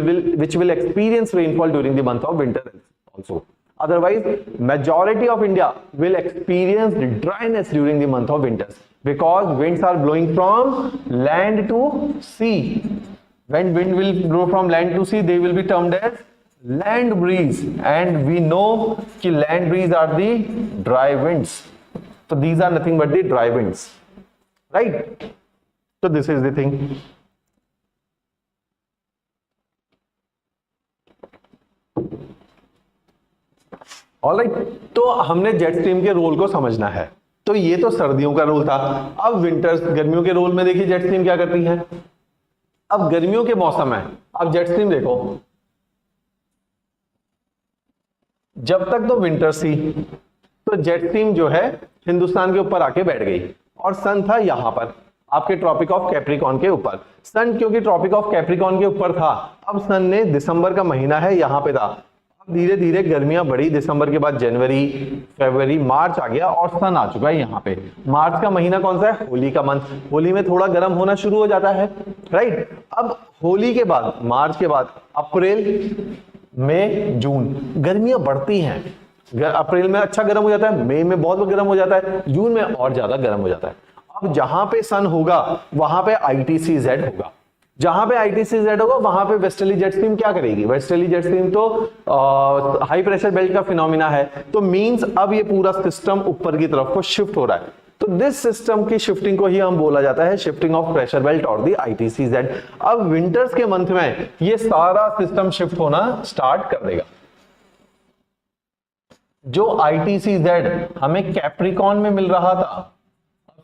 which will experience rainfall during the month of winter also. Otherwise, majority of India will experience dryness during the month of winters because winds are blowing from land to sea. When wind will blow from land to sea, they will be termed as land breeze, and we know कि land breeze are the dry winds, तो these are nothing but the dry winds, right. तो this is the thing. Alright, तो हमने जेट स्ट्रीम के रोल को समझना है। तो ये तो सर्दियों का रोल था। अब विंटर्स, गर्मियों के रोल में देखिए जेट स्ट्रीम क्या करती है। अब गर्मियों के मौसम है, अब जेट स्ट्रीम देखो, जब तक तो विंटर्स थी तो जेट स्ट्रीम जो है हिंदुस्तान के ऊपर आके बैठ गई, और सन था यहां पर आपके ट्रॉपिक ऑफ कैप्रिकॉर्न के ऊपर। सन क्योंकि ट्रॉपिक ऑफ कैप्रिकॉर्न के ऊपर था, अब सन ने दिसंबर का महीना है यहां पे था, अब धीरे धीरे गर्मियां बढ़ी, दिसंबर के बाद जनवरी, फरवरी, मार्च आ गया और सन आ चुका है यहाँ पे। मार्च का महीना कौन सा है? होली का मंथ। होली में थोड़ा गर्म होना शुरू हो जाता है, राइट। अब होली के बाद, मार्च के बाद अप्रैल, मई, जून, गर्मियां बढ़ती हैं। अप्रैल में अच्छा गर्म हो जाता है, मई में बहुत गर्म हो जाता है, जून में और ज्यादा गर्म हो जाता है। अब जहां पे सन होगा वहां पे ITCZ होगा, जहां पे ITCZ होगा वहां पे वेस्टर्ली जेट स्ट्रीम क्या करेगी? वेस्टर्ली जेट स्ट्रीम तो हाई प्रेशर बेल्ट का फिनोमिना है, तो मींस अब ये पूरा सिस्टम ऊपर की तरफ को शिफ्ट हो रहा है। तो दिस सिस्टम की शिफ्टिंग को ही हम बोला जाता है शिफ्टिंग ऑफ प्रेशर बेल्ट और दी ITCZ। अब विंटर्स के मंथ में ये सारा सिस्टम शिफ्ट होना स्टार्ट कर देगा। जो ITCZ हमें कैप्रिकॉर्न में मिल रहा था,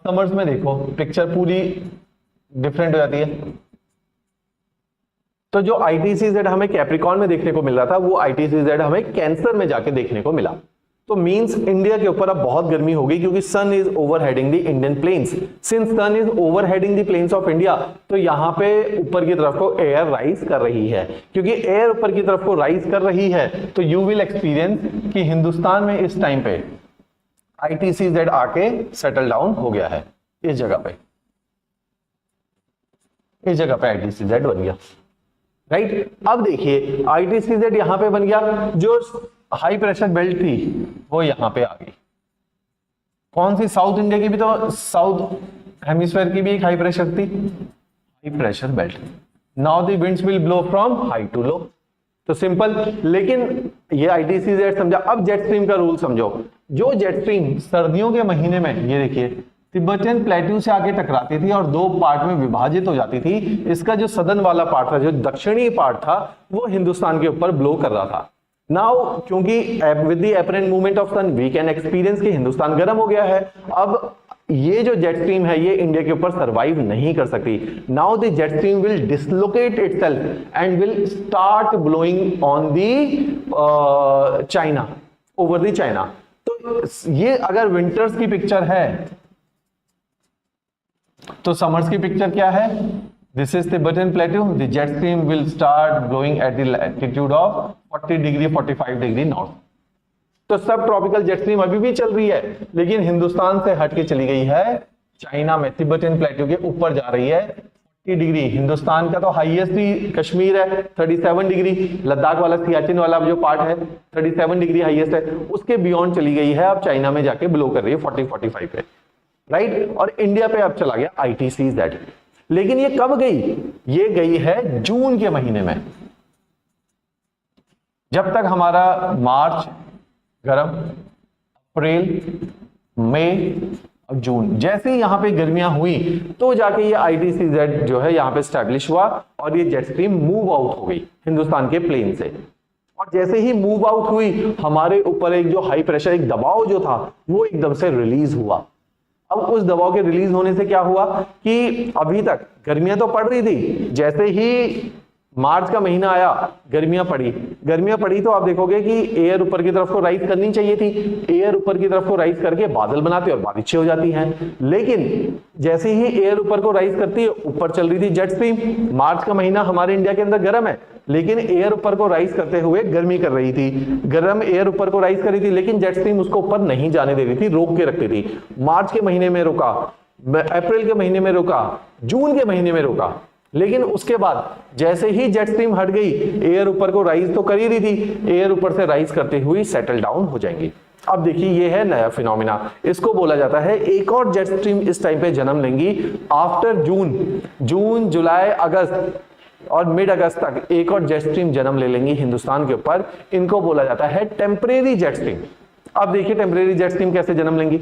समर्स में देखो पिक्चर पूरी डिफरेंट हो जाती है। तो जो ITCZ हमें कैप्रिकॉर्न में देखने को मिल रहा था, वो ITCZ हमें कैंसर में जाके देखने को मिला। तो मींस इंडिया के ऊपर अब बहुत गर्मी हो गई, क्योंकि sun is overheading the Indian plains. Since sun is overheading the plains of India, तो यहाँ पे ऊपर की तरफ को एयर राइज कर रही है। क्योंकि एयर ऊपर की तरफ को राइज कर रही है, तो यू विल एक्सपीरियंस कि हिंदुस्तान में इस टाइम पे ITCZ आके सेटल डाउन हो गया है इस जगह पे, इस जगह पे ITCZ बन गया, राइट। अब देखिए ITCZ यहां पे बन गया, जो हाई प्रेशर बेल्ट थी वो यहां पे आ गई। कौन सी? साउथ इंडिया की भी, तो साउथ हेमिस्फीयर की भी एक हाई प्रेशर थी, high pressure belt. Now the winds will blow from high to low, तो सिंपल। लेकिन ये ITCZ समझा। अब जेट स्ट्रीम का रूल समझो। जो जेट स्ट्रीम सर्दियों के महीने में, ये देखिए, तिब्बतियन प्लेट्यू से आगे टकराती थी और दो पार्ट में विभाजित हो जाती थी। इसका जो सदर्न वाला पार्ट था, जो दक्षिणी पार्ट था, वो हिंदुस्तान के ऊपर ब्लो कर रहा था। नाउ क्योंकि with the apparent movement of sun we can experience कि हिंदुस्तान गर्म हो गया है। अब ये जो जेट स्ट्रीम है ये इंडिया के ऊपर सरवाइव नहीं कर सकती। Now the jet stream will dislocate itself and will start blowing on the China, over the China. तो ये अगर विंटर्स की पिक्चर है, तो समर्स की पिक्चर क्या है? This is Tibetan plateau, the jet stream will start blowing at the latitude of 40 degree 45 degree north. तो सब ट्रॉपिकल जेट स्ट्रीम अभी भी चल रही है, लेकिन हिंदुस्तान से हट के चली गई है चाइना में, तिब्बतन प्लेट्यू के ऊपर जा रही है 40 डिग्री। हिंदुस्तान का तो हाईएस्ट ही कश्मीर है 37 डिग्री, लद्दाख वाला सियाचिन वाला जो पार्ट है 37 डिग्री हाईएस्ट है, उसके बियॉन्ड चली गई है, अब चाइना में जाके ब्लो कर रही है 40-45 पे, राइट। और इंडिया पे अब चला गया ITCZ। लेकिन ये कब गई? ये गई है जून के महीने में। जब तक हमारा मार्च गर्म, अप्रैल, मई और जून, जैसे ही यहां पे गर्मियां हुई तो जाके ये ITCZ जो है यहां पे स्टैब्लिश हुआ और ये जेट स्ट्रीम मूव आउट हो गई हिंदुस्तान के प्लेन से। और जैसे ही मूव आउट हुई, हमारे ऊपर एक जो हाई प्रेशर, एक दबाव जो था, वो एकदम से रिलीज हुआ। अब उस दबाव के रिलीज होने से क्या हुआ कि अभी तक गर्मियां तो पड़ रही थी, जैसे ही मार्च का महीना आया गर्मियां पड़ी तो आप देखोगे कि एयर ऊपर की तरफ को राइज करनी चाहिए थी, एयर ऊपर की तरफ को राइज करके बादल बनाते और बारिशें हो जाती हैं। लेकिन जैसे ही एयर ऊपर को राइज करती है, ऊपर चल रही थी जेट स्ट्रीम। मार्च का महीना हमारे इंडिया के अंदर गर्म है, लेकिन एयर ऊपर को राइज करते हुए गर्मी कर रही थी, गर्म एयर ऊपर को राइज कर रही थी, लेकिन जेट स्ट्रीम उसको ऊपर नहीं जाने दे रही थी, रोक के रखती थी। मार्च के महीने में रुका, अप्रैल के महीने में रुका, जून के महीने में रुका, लेकिन उसके बाद जैसे ही जेट स्ट्रीम हट गई, एयर ऊपर को राइज तो कर ही रही थी, एयर ऊपर से राइज करते हुए सेटल डाउन हो जाएंगी। अब देखिए ये है नया फिनोमिना, इसको बोला जाता है, एक और जेट स्ट्रीम इस टाइम पे जन्म लेंगी आफ्टर जून, जुलाई, अगस्त, और मिड अगस्त तक एक और जेट स्ट्रीम जन्म ले लेंगी हिंदुस्तान के ऊपर। इनको बोला जाता है टेम्परेरी जेट स्ट्रीम। अब देखिए टेम्परेरी जेट स्ट्रीम कैसे जन्म लेंगी।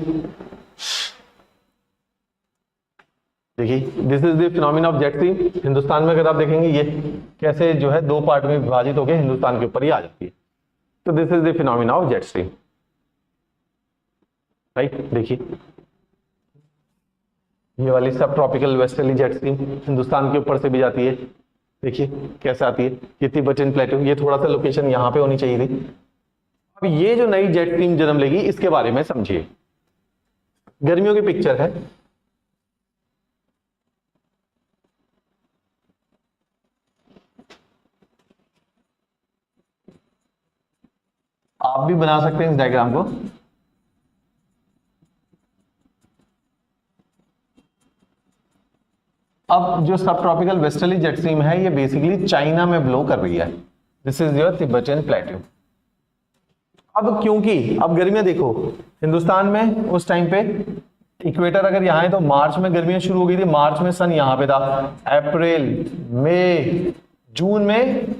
देखिए this is the phenomena of jet stream. Hindustan में अगर आप देखेंगे ये कैसे जो है दो पार्ट में विभाजित होकर हिंदुस्तान के ऊपर ही आ जाती है। तो this is the phenomena of jet stream, right. देखिए ये वाली सब tropical westerly jet stream Hindustan के ऊपर से भी जाती है। देखिए कैसे आती है, ये तिब्बतन प्लेटो, ये थोड़ा सा लोकेशन यहां पे होनी चाहिए थी। अब ये जो नई जेट स्ट्रीम जन्म लेगी इसके बारे में समझिए। गर्मियों की पिक्चर है, आप भी बना सकते हैं इस डायग्राम को। अब जो सब ट्रॉपिकल वेस्टर्ली जेट स्ट्रीम है ये बेसिकली चाइना में ब्लो कर रही है। दिस इज योर तिब्बतन प्लेटो। अब क्योंकि अब गर्मियां देखो हिंदुस्तान में उस टाइम पे इक्वेटर अगर यहाँ है तो मार्च में गर्मियां शुरू हो गई थी। मार्च में सन यहाँ पे था, अप्रैल मई जून में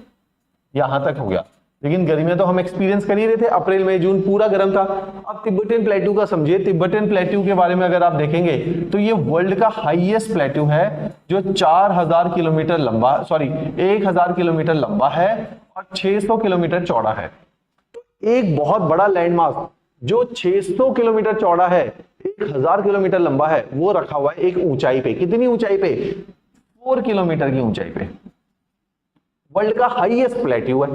यहां तक हो गया। लेकिन गर्मियां तो हम एक्सपीरियंस कर ही रहे थे, अप्रैल मई जून पूरा गर्म था। अब तिब्बतन प्लेटू का समझिए। तिब्बतन प्लेटू के बारे में अगर आप देखेंगे तो ये वर्ल्ड का हाईएस्ट प्लेटू है जो 4000 किलोमीटर लंबा, सॉरी 1000 किलोमीटर लंबा है और 600 किलोमीटर चौड़ा है। तो एक बहुत बड़ा लैंडमार्क जो 600 किलोमीटर चौड़ा है, 1000 किलोमीटर लंबा है, वो रखा हुआ है एक ऊंचाई पे। कितनी ऊंचाई पे? 4 किलोमीटर की ऊंचाई पे। वर्ल्ड का हाईएस्ट प्लेटू है,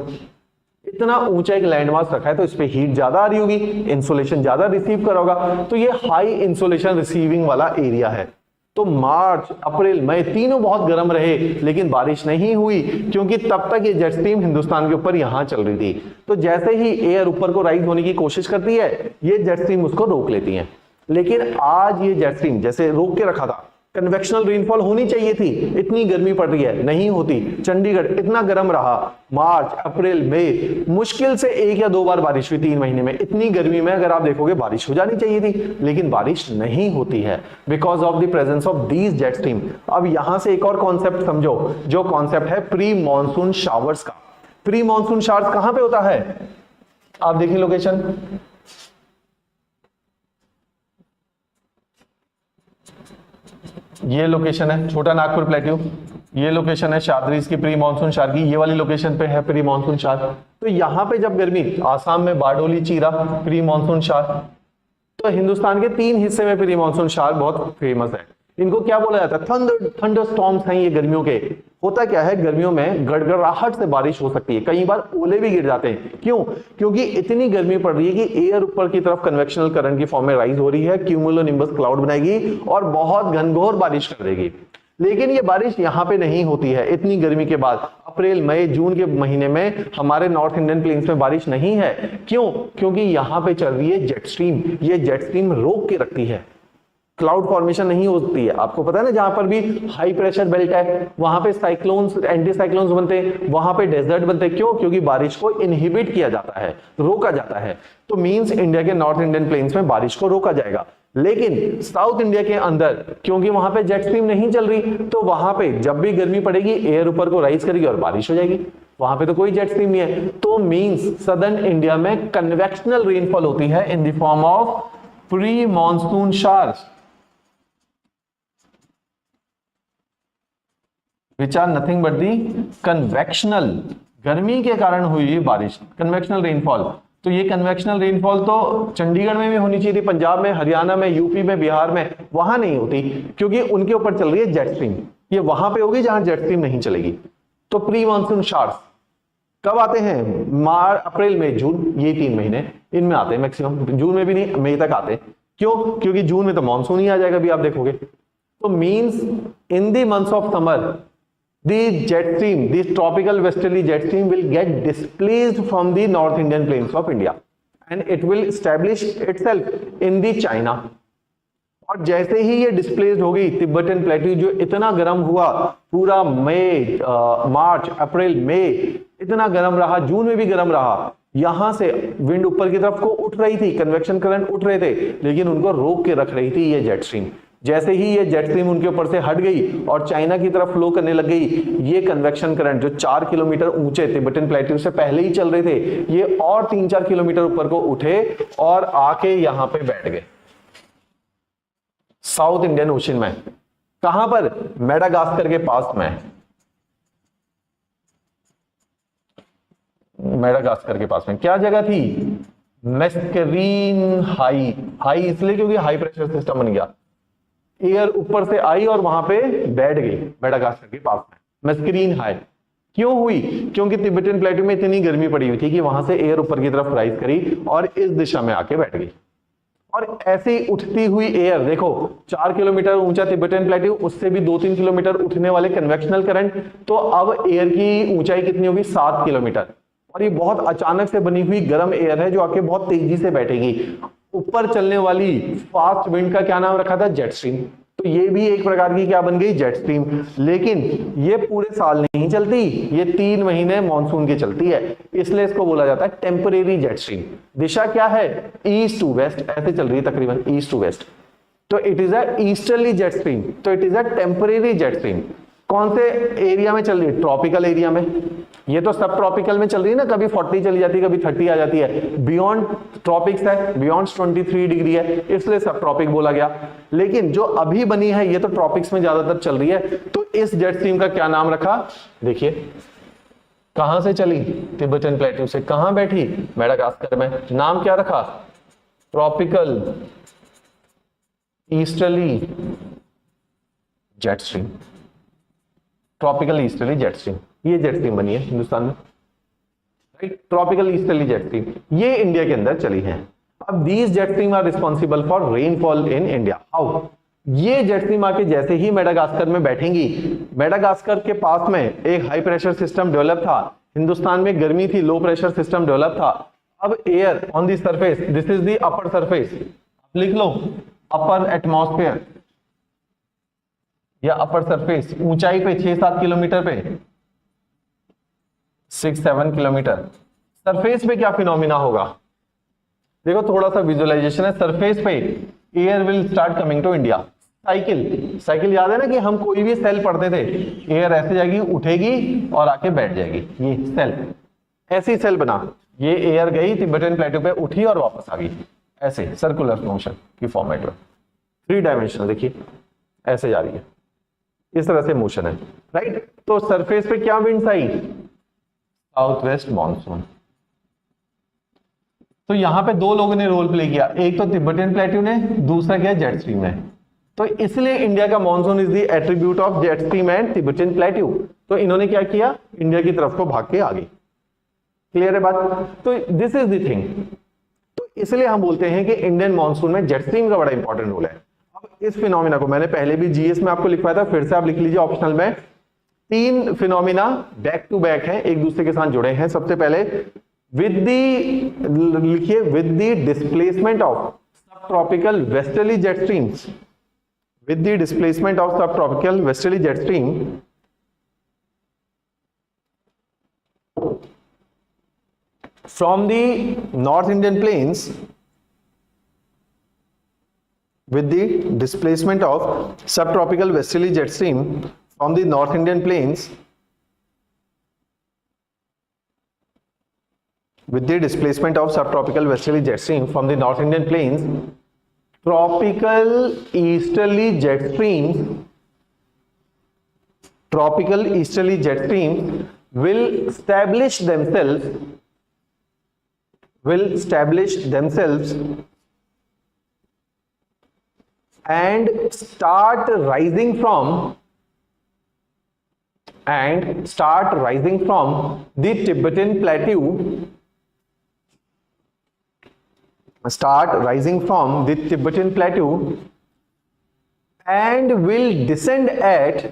इतना ऊंचा एक लैंडमार्क रखा है, तो इस पे हीट ज्यादा आ रही होगी, इंसोलेशन ज्यादा रिसीव करोगा, तो ये हाई इंसोलेशन रिसीविंग वाला एरिया है। तो मार्च अप्रैल मई तीनों बहुत गर्म रहे लेकिन बारिश नहीं हुई, क्योंकि तब तक ये जेट स्ट्रीम हिंदुस्तान के ऊपर यहां चल रही थी। तो जैसे ही एयर ऊपर को राइज होने की कोशिश करती है, ये जेट स्ट्रीम उसको रोक लेती है। लेकिन आज ये जेट स्ट्रीम जैसे रोक के रखा था, कन्वेक्शनल रेनफॉल होनी चाहिए थी, इतनी गर्मी पड़ रही है, नहीं होती। चंडीगढ़ इतना गर्म रहा, मार्च अप्रैल मई मुश्किल से 1 या 2 बार बारिश हुई 3 महीने में। इतनी गर्मी में अगर आप देखोगे बारिश हो जानी चाहिए थी, लेकिन बारिश नहीं होती है because of the presence of these jet stream. अब यहां से एक और कॉन्सेप्ट समझो, जो कॉन्सेप्ट है प्री मॉनसून शावर्स का। प्री मॉनसून शावर्स कहां पे होता है? आप देखिए लोकेशन, ये लोकेशन है छोटा नागपुर प्लेट्यू, ये लोकेशन है शाद्रीज की प्री मानसून शार की, ये वाली लोकेशन पे है प्री मानसून शार। तो यहां पे जब गर्मी, आसाम में बारडोली चीरा प्री मानसून शार, तो हिंदुस्तान के 3 हिस्से में प्री मानसून शार बहुत फेमस है। इनको क्या बोला जाता है? थंडर स्टॉर्म्स हैं ये गर्मियों के। होता क्या है, गर्मियों में गड़गड़ाहट से बारिश हो सकती है, कई बार ओले भी गिर जाते हैं। क्यों? क्योंकि इतनी गर्मी पड़ रही है कि एयर ऊपर की तरफ कन्वेक्शनल करंट की फॉर्म में राइज हो रही है, क्यूमुलोनिम्बस क्लाउड बनाएगी और बहुत घनघोर बारिश कर देगी। लेकिन ये बारिश यहाँ पे नहीं होती है इतनी गर्मी के बाद। अप्रैल मई जून के महीने में हमारे नॉर्थ इंडियन प्लेन्स में बारिश नहीं है। क्यों? क्योंकि यहाँ पे चल रही है जेट स्ट्रीम। ये जेट स्ट्रीम रोक के रखती है, क्लाउड फॉर्मेशन नहीं होती है। आपको पता है ना, जहां पर भी हाई प्रेशर बेल्ट है वहां पे साइक्लोन्स, एंटी साइक्लोन्स बनते हैं, वहां पे डेजर्ट बनते हैं। क्यों? क्योंकि बारिश को इनहिबिट किया जाता है, रोका जाता है। तो मींस इंडिया के नॉर्थ इंडियन प्लेन्स में बारिश को रोका जाएगा। लेकिन साउथ इंडिया के अंदर क्योंकि वहां पे जेट स्ट्रीम नहीं चल रही, तो वहां पे जब भी गर्मी पड़ेगी एयर ऊपर को राइज करेगी और बारिश हो जाएगी। वहां पे तो कोई जेट स्ट्रीम नहीं है। तो मींस सदर्न इंडिया में कन्वेक्शनल रेनफॉल होती है in the form of pre monsoon showers, which are nothing but the convectional, गर्मी के कारण हुई बारिश, कन्वेक्शनल रेनफॉल। तो ये कन्वेक्शनल रेनफॉल तो चंडीगढ़ में भी होनी चाहिए थी, पंजाब में, हरियाणा में, यूपी में, बिहार में, वहां नहीं होती क्योंकि उनके ऊपर चल रही है जेट स्ट्रीम। ये वहां पे होगी जहां जेट स्ट्रीम नहीं चलेगी। तो प्री मानसून शावर्स कब आते हैं? मार्च अप्रैल मई जून, ये 3 महीने इनमें आते हैं मैक्सिमम। जून में भी नहीं, मई तक आते हैं। क्यों? क्योंकि जून में तो मानसून ही आ जाएगा, भी आप देखोगे। तो means in the months of summer the jet stream, this tropical westerly jet stream will get displaced from the North Indian plains of India and it will establish itself in the China। और जैसे ही ये डिस्प्लेस्ड हो गई, तिब्बतन प्लेट्यू जो इतना गर्म हुआ, पूरा मई, मार्च, अप्रैल, मई इतना गर्म रहा, जून में भी गर्म रहा, यहां से विंड ऊपर की तरफ को उठ रही थी, कन्वेक्शन करंट उठ रहे थे, लेकिन उनको रोक के रख रही थी ये जेट स्ट्रीम। जैसे ही ये जेट स्ट्रीम उनके ऊपर से हट गई और चाइना की तरफ फ्लो करने लग गई, ये कन्वेक्शन करंट जो 4 किलोमीटर ऊंचे तिब्बतन प्लेट्यू से पहले ही चल रहे थे, ये और 3-4 किलोमीटर ऊपर को उठे और आके यहां पे बैठ गए साउथ इंडियन ओशन में। कहां पर? मेडागास्कर के पास में, मेडागास्कर के पास में। क्या जगह थी? Mascarene high. हाई इसलिए क्योंकि हाई प्रेशर सिस्टम बन गया, एयर ऊपर से आई और वहां पे बैठ गई मेडागास्कर के पास में। मस्करीन हाई क्यों हुई? क्योंकि तिब्बतन प्लेट्यू में इतनी गर्मी पड़ी हुई थी कि वहां से एयर ऊपर की तरफ राइज करी और इस दिशा में आके बैठ गई। और ऐसी उठती हुई एयर, देखो 4 किलोमीटर ऊंचा तिब्बतन प्लेट्यू, उससे भी 2-3 किलोमीटर उठने वाले कन्वेक्शनल करंट, तो अब एयर की ऊंचाई कितनी होगी? 7 किलोमीटर। और ये बहुत अचानक से बनी हुई गर्म एयर है जो आके बहुत तेजी से बैठेगी। ऊपर चलने वाली फास्ट विंड का क्या नाम रखा था? Jet stream. तो ये भी एक प्रकार की क्या बन गई? Jet stream. लेकिन ये पूरे साल नहीं चलती, ये 3 महीने मॉनसून की चलती है, इसलिए इसको बोला जाता है टेम्परेरी जेट स्ट्रीम। दिशा क्या है? ईस्ट टू वेस्ट, ऐसे चल रही है तकरीबन ईस्ट टू वेस्ट। तो it is a easterly jet stream, तो it is a temporary jet stream. कौन से एरिया में चल रही है? ट्रॉपिकल एरिया में। ये तो सब ट्रॉपिकल में चल रही है ना, कभी 40 चली जाती है, कभी 30 आ जाती है। बियॉन्ड ट्रॉपिक्स है, बियॉन्ड 23 डिग्री है, इसलिए सब ट्रॉपिक बोला गया। लेकिन जो अभी बनी है ये तो ट्रॉपिक्स में ज्यादातर चल रही है। तो इस जेट स्ट्रीम का क्या नाम रखा? देखिए कहां से चली? तिब्बतन प्लेट्यू से। कहां बैठी? मेडागास्कर में। नाम क्या रखा? Tropical easterly jet stream. Tropical easterly jet stream, ये जेट स्ट्रीम बनी है हिंदुस्तान में, right? Tropical easterly jet stream ये इंडिया के अंदर चली है। अब these jet stream are responsible for rainfall in India. How? ये जेट स्ट्रीम आके जैसे ही मेडागास्कर में बैठेंगी, मेडागास्कर के पास में एक हाई प्रेशर सिस्टम डेवलप था, हिंदुस्तान में गर्मी थी, लो प्रेशर सिस्टम डेवलप था। अब air on the surface, this is the upper surface, लिख लो अपर एटमॉस्फेयर या अपर सरफेस, ऊंचाई पे 6-7 किलोमीटर पे, 6-7 किलोमीटर। सरफेस पे क्या फिनोमिना होगा? देखो थोड़ा सा विजुअलाइजेशन है। सरफेस पे air will start coming to India. Cycle याद है ना कि हम कोई भी सेल पढ़ते थे, एयर ऐसे जाएगी, उठेगी और आके बैठ जाएगी। ये सेल, ऐसी सेल बना, ये एयर गई तिब्बतन प्लेट्यू पे, उठी और वापस आ गई, ऐसे सर्कुलर मोशन की फॉर्मेट में। 3 डायमेंशनल, देखिए ऐसे जा रही है, इस तरह से मोशन है, राइट? तो सरफेस पे क्या विंड्स आई? South west monsoon. तो यहां पे 2 लोगों ने रोल प्ले किया, एक तो तिब्बतन प्लेट्यू ने, दूसरा क्या? जेट स्ट्रीम ने। तो इसलिए इंडिया का monsoon is the attribute of jet stream and Tibetan plateau. तो इन्होंने क्या किया? इंडिया की तरफ को भाग के आ गई। क्लियर है बात? तो दिस इज द थिंग। तो इसलिए हम बोलते हैं कि इंडियन मॉनसून में जेट स्ट्रीम का बड़ा इंपॉर्टेंट रोल है। अब इस फिनोमिना को मैंने पहले भी जीएस में आपको लिखवाया था, फिर से आप लिख लीजिए ऑप्शनल में। 3 फिनोमिना बैक टू बैक हैं, एक दूसरे के साथ जुड़े हैं। सबसे पहले लिखिए with the displacement of subtropical westerly jet streams, with the displacement of subtropical westerly jet stream from the North Indian plains, with the displacement of subtropical westerly jet stream from the North Indian plains, with the displacement of subtropical westerly jet stream from the North Indian plains, tropical easterly jet streams will establish themselves and start rising from the Tibetan plateau, and will descend at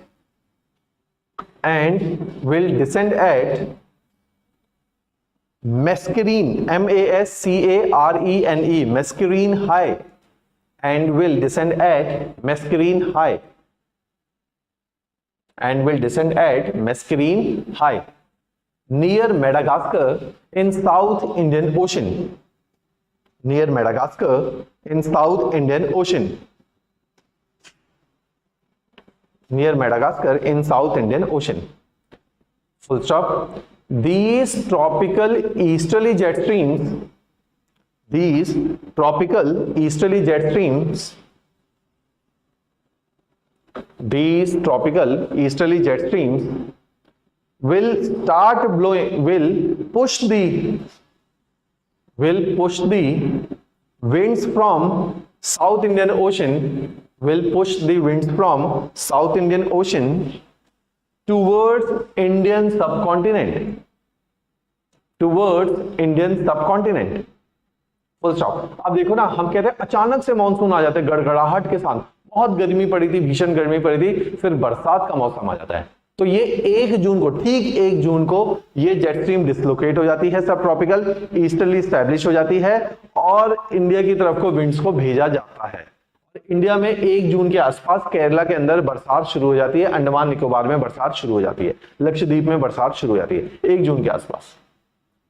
Mascarene, M-A-S-C-A-R-E-N-E, Mascarene High, and will descend at Mascarene High, near Madagascar in South Indian Ocean. near Madagascar in South Indian Ocean. Full stop. These tropical easterly jet streams will start blowing, will push the winds from South Indian Ocean, towards Indian subcontinent. Full stop. अब देखो ना, हम कहते हैं अचानक से मानसून आ जाता है गड़गड़ाहट के साथ, बहुत गर्मी पड़ी थी, भीषण गर्मी पड़ी थी, फिर बरसात का मौसम आ जाता है. तो ये 1 जून को, ठीक 1 जून को ये जेट स्ट्रीम डिसलोकेट हो जाती है, सब ट्रॉपिकल ईस्टर्ली स्टैब्लिश हो जाती है और इंडिया की तरफ को विंड्स को भेजा जाता है. इंडिया में 1 जून के आसपास केरला के अंदर बरसात शुरू हो जाती है, अंडमान निकोबार में बरसात शुरू हो जाती है, लक्षद्वीप में बरसात शुरू हो जाती है 1 जून के आसपास.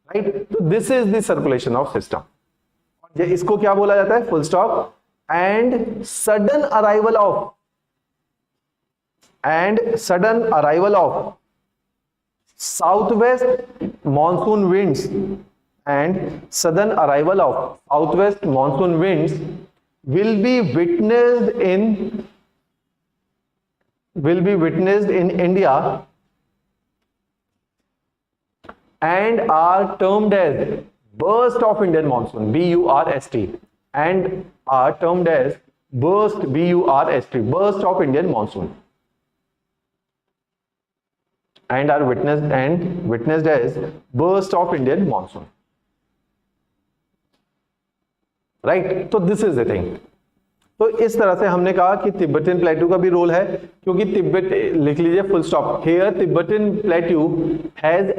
राइट. तो this is the circulation of system. इसको क्या बोला जाता है? Full stop. And sudden arrival of south west monsoon winds will be witnessed in India and are termed as burst of Indian monsoon, BURST, and are termed as burst, BURST, burst of Indian monsoon, and are witnessed as burst of Indian monsoon. Right. तो दिस इज द थिंग. तो इस तरह से हमने कहा कि तिब्बतन प्लेट्यू का भी रोल है, क्योंकि तिब्बत, लिख लीजिए full stop. Here Tibetan plateau has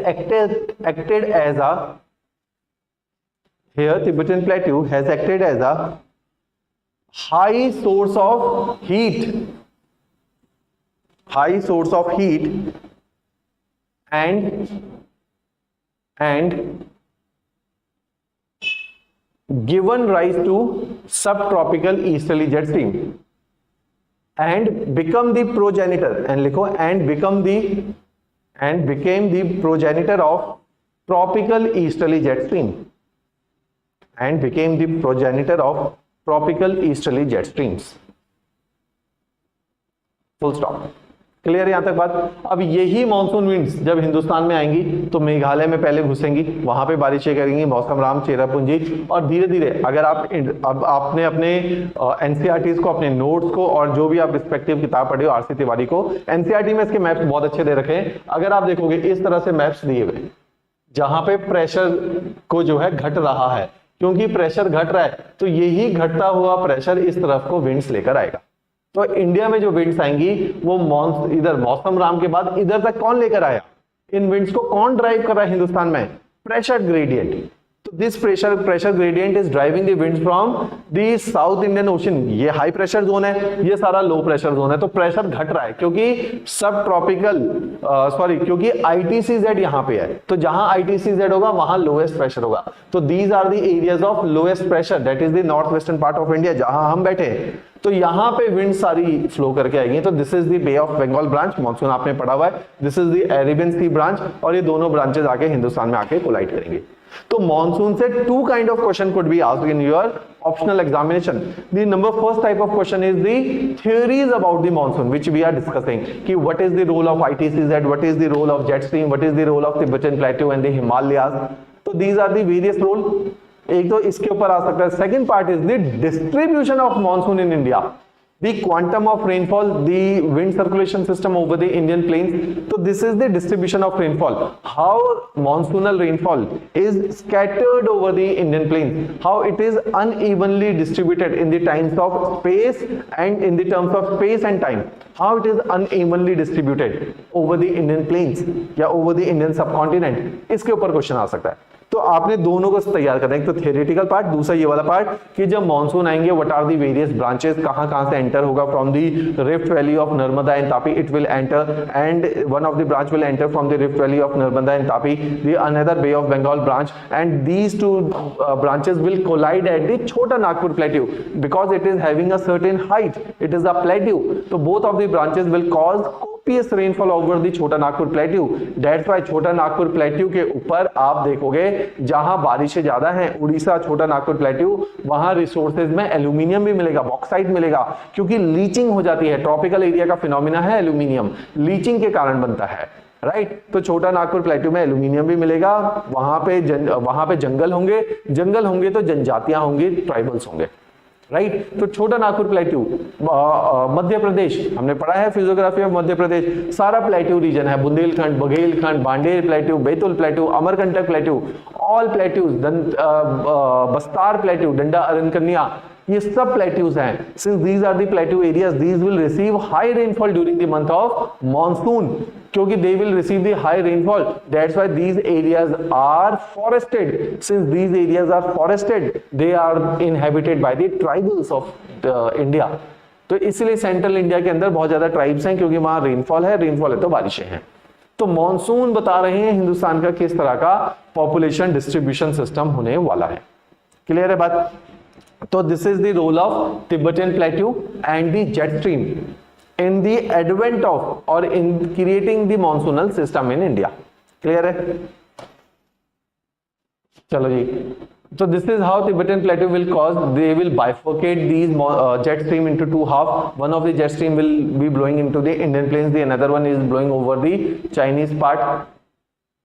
acted as a high source of heat and given rise to subtropical easterly jet stream and become the progenitor, and लिखो and became the progenitor of tropical easterly jet stream, full stop. Clear यहां तक बात. अब यही मानसून विंड्स जब हिंदुस्तान में आएंगी तो मेघालय में पहले घुसेंगी, वहां पे बारिशें करेंगी, मौसम राम, चेरापूंजी, और धीरे धीरे अगर आपने अपने एनसीईआरटीज को, अपने नोट्स को, और जो भी आप रिस्पेक्टिव किताब पढ़े हो आरसी तिवारी को, एनसीईआरटी में इसके मैप्स बहुत अच्छे दे रखे हैं. अगर आप देखोगे इस तरह से मैप्स दिए हुए जहां पे प्रेशर को जो है घट रहा है, क्योंकि प्रेशर घट रहा है तो यही घटता हुआ प्रेशर इस तरफ को विंड्स लेकर आएगा. तो इंडिया में जो विंड्स आएंगी वो इधर मौसम राम के बाद इधर तक कौन लेकर आया? इन विंड्स को कौन ड्राइव कर रहा है हिंदुस्तान में? Pressure gradient. तो this pressure gradient is driving the winds from the south Indian Ocean. ये हाई प्रेशर जोन है, ये सारा लो प्रेशर जोन है. तो प्रेशर घट रहा है क्योंकि सब ट्रॉपिकल क्योंकि आईटीसीजेड यहाँ पे है, तो जहां आईटीसीजेड होगा वहां लोएस्ट प्रेशर होगा. तो these are the areas of lowest pressure, that is the north western part of India जहां हम बैठे हैं. तो यहां पे विंड सारी फ्लो करके आएगी. तो this is the bay of Bengal branch, monsoon आपने पढ़ा हुआ है. This is the Arabian sea branch, और ये दोनों ब्रांचेस आके हिंदुस्तान में आके कोलाइड करेंगे. तो मानसून से 2 kind of question could be asked in your optional examination. The number first type of question is the theories about the monsoon which we are discussing, कि what is the role of ITCZ, what is the role of jet stream, what is the role of Tibetan plateau and the Himalayas. तो these are the various role. एक तो इसके ऊपर आ सकता है. Second part is the distribution of monsoon in India, the quantum of rainfall, the wind circulation system over the Indian plains. So this is the distribution of rainfall, how monsoonal rainfall is scattered over the Indian plains, how it is unevenly distributed in the times of space and in the terms of space and time, how it is unevenly distributed over the Indian plains या over the Indian subcontinent. इसके ऊपर क्वेश्चन आ सकता है. तो तो आपने दोनों को तैयार करना है, एक तो थियोरेटिकल पार्ट, दूसरा ये वाला पार्ट कि जब मानसून आएंगे what are the various branches, कहां से एंटर होगा from the rift valley of Narmada and Tapi, it will enter and one of the branch will enter from the rift valley of Narmada and Tapi, the another bay of Bengal branch, and these two branches will collide at the Chota Nagpur plateau because it is having a certain height, it is a plateau, so both of the branches will cause copious rainfall over the Chota Nagpur plateau. That's why Chota Nagpur plateau के ऊपर आप देखोगे जहां बारिशें ज्यादा हैं, उड़ीसा छोटा नागपुर प्लेट्यू, वहां रिसोर्सेज में एल्यूमिनियम भी मिलेगा, बॉक्साइट मिलेगा, क्योंकि लीचिंग हो जाती है, ट्रॉपिकल एरिया का फिनोमिना है एल्यूमिनियम, लीचिंग के कारण बनता है, राइट। तो छोटा नागपुर प्लेट्यू में एल्यूमिनियम भी मिलेगा, वहां पे जंगल होंगे तो जनजातियां होंगी, ट्राइबल्स होंगे, राइट। तो छोटा नागपुर प्लेट्यू मध्य प्रदेश, हमने पढ़ा है फिजियोग्राफी ऑफ मध्य प्रदेश, सारा प्लेट्यू रीजन है, Bundelkhand, Baghelkhand, Bhander plateau, Betul plateau, Amarkantak plateau, all plateaus, Bastar plateau, Dandakaranya, ये सब प्लेट्यूज हैं। Since these are the plateau areas, these will receive high rainfall during the month of monsoon, क्योंकि they will receive the high rainfall, that's why these areas are forested, since these areas are forested they are inhabited by the tribals of India. तो इसलिए सेंट्रल इंडिया के अंदर बहुत ज्यादा ट्राइब्स हैं, क्योंकि वहां रेनफॉल है तो बारिशें हैं। तो मॉनसून बता रहे हैं हिंदुस्तान का किस तरह का पॉपुलेशन डिस्ट्रीब्यूशन सिस्टम होने वाला है। क्लियर है बात? तो this is the role of Tibetan plateau and the jet stream in the advent of और in creating the monsoonal system in India. Clear है? चलो जी, so this is how Tibetan plateau will cause, they will bifurcate these jet stream into two half, one of the jet stream will be blowing into the Indian plains, the another one is blowing over the Chinese part,